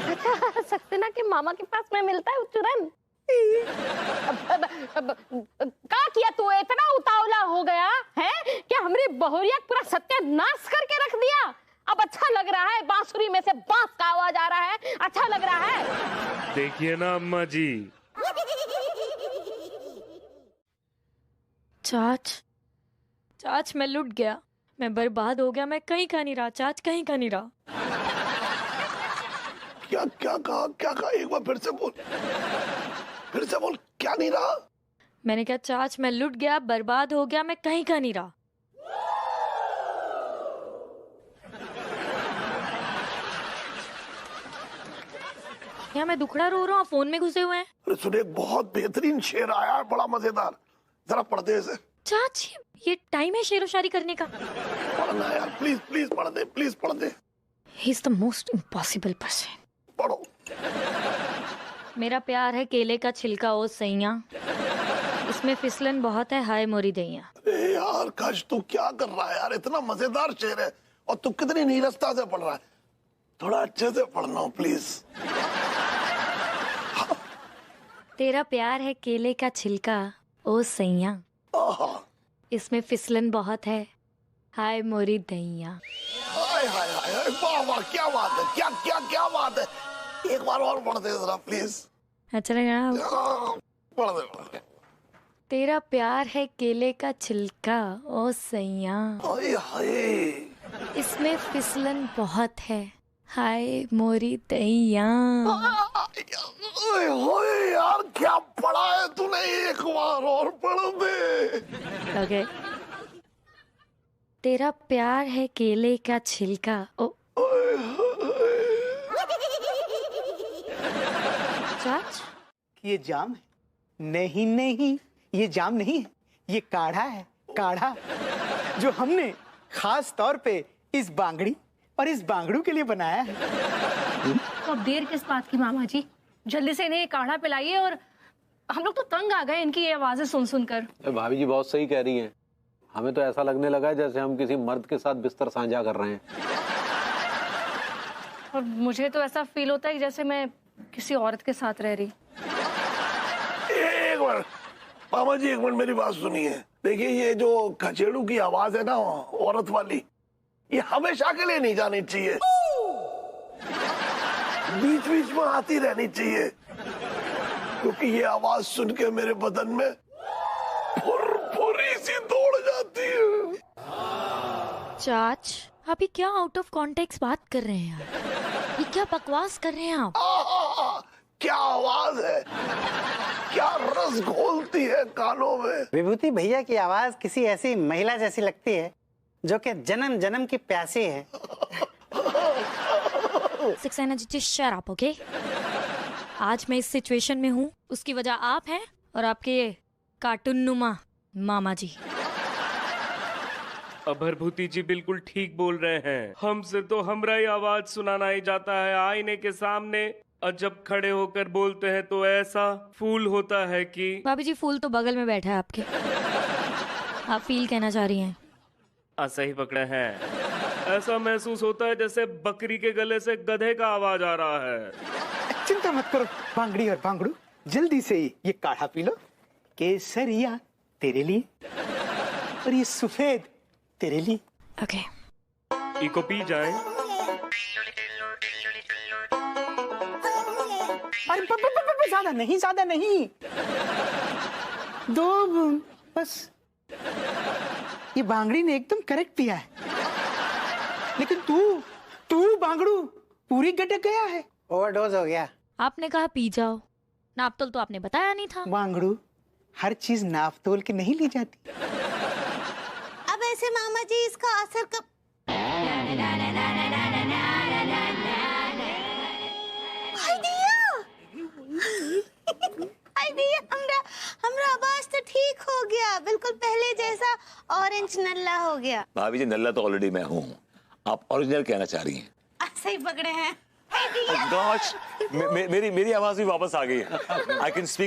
Speaker 3: अच्छा सक्सेना के मामा के पास में मिलता है चूरन? का किया तू, इतना उतावला हो गया है कि हमारी बहुरिया पूरा सत्यानाश करके रख दिया। अब अच्छा लग रहा है, बांसुरी में से बांस का आवाज आ रहा है, अच्छा लग रहा है।
Speaker 20: देखिए ना अम्मा जी।
Speaker 21: चाच मैं लुट गया, मैं बर्बाद हो गया, मैं कहीं का नहीं रहा चाच, कहीं का नहीं रहा।
Speaker 7: क्या क्या कहा एक बार फिर से बोल, फिर से बोल, क्या नहीं रहा?
Speaker 21: मैंने कहा चाच मैं लुट गया, बर्बाद हो गया, मैं कहीं का नहीं रहा। क्या मैं दुखड़ा रो रहा हूँ, फोन में घुसे हुए हैं?
Speaker 7: अरे सुन, एक बहुत बेहतरीन शेर आया है, बड़ा मजेदार, जरा पढ़ दे इसे।
Speaker 21: चाच ये टाइम है शेरो शायरी करने का।
Speaker 7: पढ़ना यार, प्लीज प्लीज पढ़ दे, प्लीज पढ़ दे।
Speaker 21: He is the most impossible person.
Speaker 7: पढ़ो।
Speaker 21: मेरा प्यार है केले का छिलका ओ सैया, इसमें फिसलन बहुत है हाय मोरी दैया।
Speaker 7: अरे यार काश, तू क्या कर रहा है यार, इतना मजेदार शेर है और तू कितनी नीरसता से पढ़ रहा है, थोड़ा अच्छे से पढ़ना प्लीज।
Speaker 21: तेरा प्यार है केले का छिलका ओ सैया, इसमें फिसलन बहुत है हाय मोरी दैया।
Speaker 7: हाय हाय हाय, वाह वाह, क्या बात है, क्या क्या क्या बात है। एक बार और पढ़ दे जरा प्लीज।
Speaker 21: अच्छा लगा?
Speaker 7: पढ़ दे।
Speaker 21: तेरा प्यार है केले का छिलका ओ सैया,
Speaker 7: हाय हाय,
Speaker 21: इसमें फिसलन बहुत है हाय मोरी दैया।
Speaker 7: ओए यार क्या पढ़ा है तूने, एक बार और पढ़ दे।
Speaker 21: ओके। तेरा प्यार है केले का छिलका ओ।
Speaker 11: चाच ये जाम है, नहीं नहीं, ये जाम नहीं है, ये काढ़ा है, काढ़ा जो हमने खास तौर पे इस बांगड़ी और इस बांगड़ू के लिए बनाया है।
Speaker 3: तो अब देर किस बात की मामा जी, जल्दी से इन्हें काढ़ा पिलाइए। और हम लोग तो तंग आ गए इनकी ये आवाजें सुन सुनकर।
Speaker 4: भाभी जी बहुत सही कह रही हैं, हमें तो ऐसा लगने लगा है जैसे हम किसी मर्द के साथ बिस्तर साझा कर रहे हैं।
Speaker 3: और मुझे तो ऐसा फील होता है जैसे मैं किसी औरत के साथ रह रही।
Speaker 7: एक मिनट मामा जी, एक मिनट मेरी बात सुनिए। देखिए ये जो खचेड़ू की आवाज है ना औरत वाली, ये हमेशा के लिए नहीं जानी चाहिए, बीच बीच में आती रहनी चाहिए, क्योंकि ये आवाज सुन के मेरे बदन में फुरफुरी सी दौड़ जाती है।
Speaker 21: चाच, आप ये क्या आउट ऑफ कॉन्टेक्स्ट बात कर रहे हैं यार? ये क्या बकवास कर रहे हैं आप?
Speaker 7: क्या आवाज है, क्या रस घोलती है कानों में।
Speaker 12: विभूति भैया की आवाज किसी ऐसी महिला जैसी लगती है जो कि जन्म जन्म की प्यासी है।
Speaker 21: Saxena ji shut up, okay? आज मैं इस सिचुएशन में हूँ, उसकी वजह आप हैं और आपके कार्टून नुमा मामा जी।
Speaker 20: अभरभूति जी बिल्कुल ठीक बोल रहे हैं। हमसे तो हमरा ही आवाज सुनाना ही जाता है आईने के सामने, और जब खड़े होकर बोलते हैं तो ऐसा फूल होता है कि।
Speaker 21: भाभी जी फूल तो बगल में बैठा है आपके। आप फील कहना चाह रही हैं?
Speaker 20: सही पकड़े हैं। ऐसा महसूस होता है जैसे बकरी के गले से गधे का आवाज आ रहा है।
Speaker 11: चिंता मत करो बांगड़ी और बांगड़ू, जल्दी से ये काढ़ा पी लो। केसरिया तेरे लिए और ये सफेद तेरे लिए।
Speaker 21: ओके,
Speaker 20: इको पी जाए।
Speaker 11: अरे ज्यादा नहीं, ज्यादा नहीं, 2 बूंद बस। ये बांगड़ी ने एकदम करेक्ट पिया है, लेकिन तू बांगड़ू पूरी गटक गया है।
Speaker 12: ओवरडोज हो गया।
Speaker 21: आपने कहा पी जाओ, नापतोल तो आपने बताया नहीं था।
Speaker 11: बांगड़ू हर चीज नापतोल के नहीं ली जाती।
Speaker 5: अब ऐसे मामा जी इसका असर कब। हमरा आवाज तो ठीक हो गया, बिल्कुल पहले जैसा ऑरेंज नल्ला हो गया।
Speaker 6: भाभी जी नल्ला तो ऑलरेडी मैं हूँ, आप ओरिजिनल कहना चाह रही हैं।
Speaker 5: सही पकड़े हैं।
Speaker 6: गॉश, मेरी आवाज भी वापस आ गई है। I can speak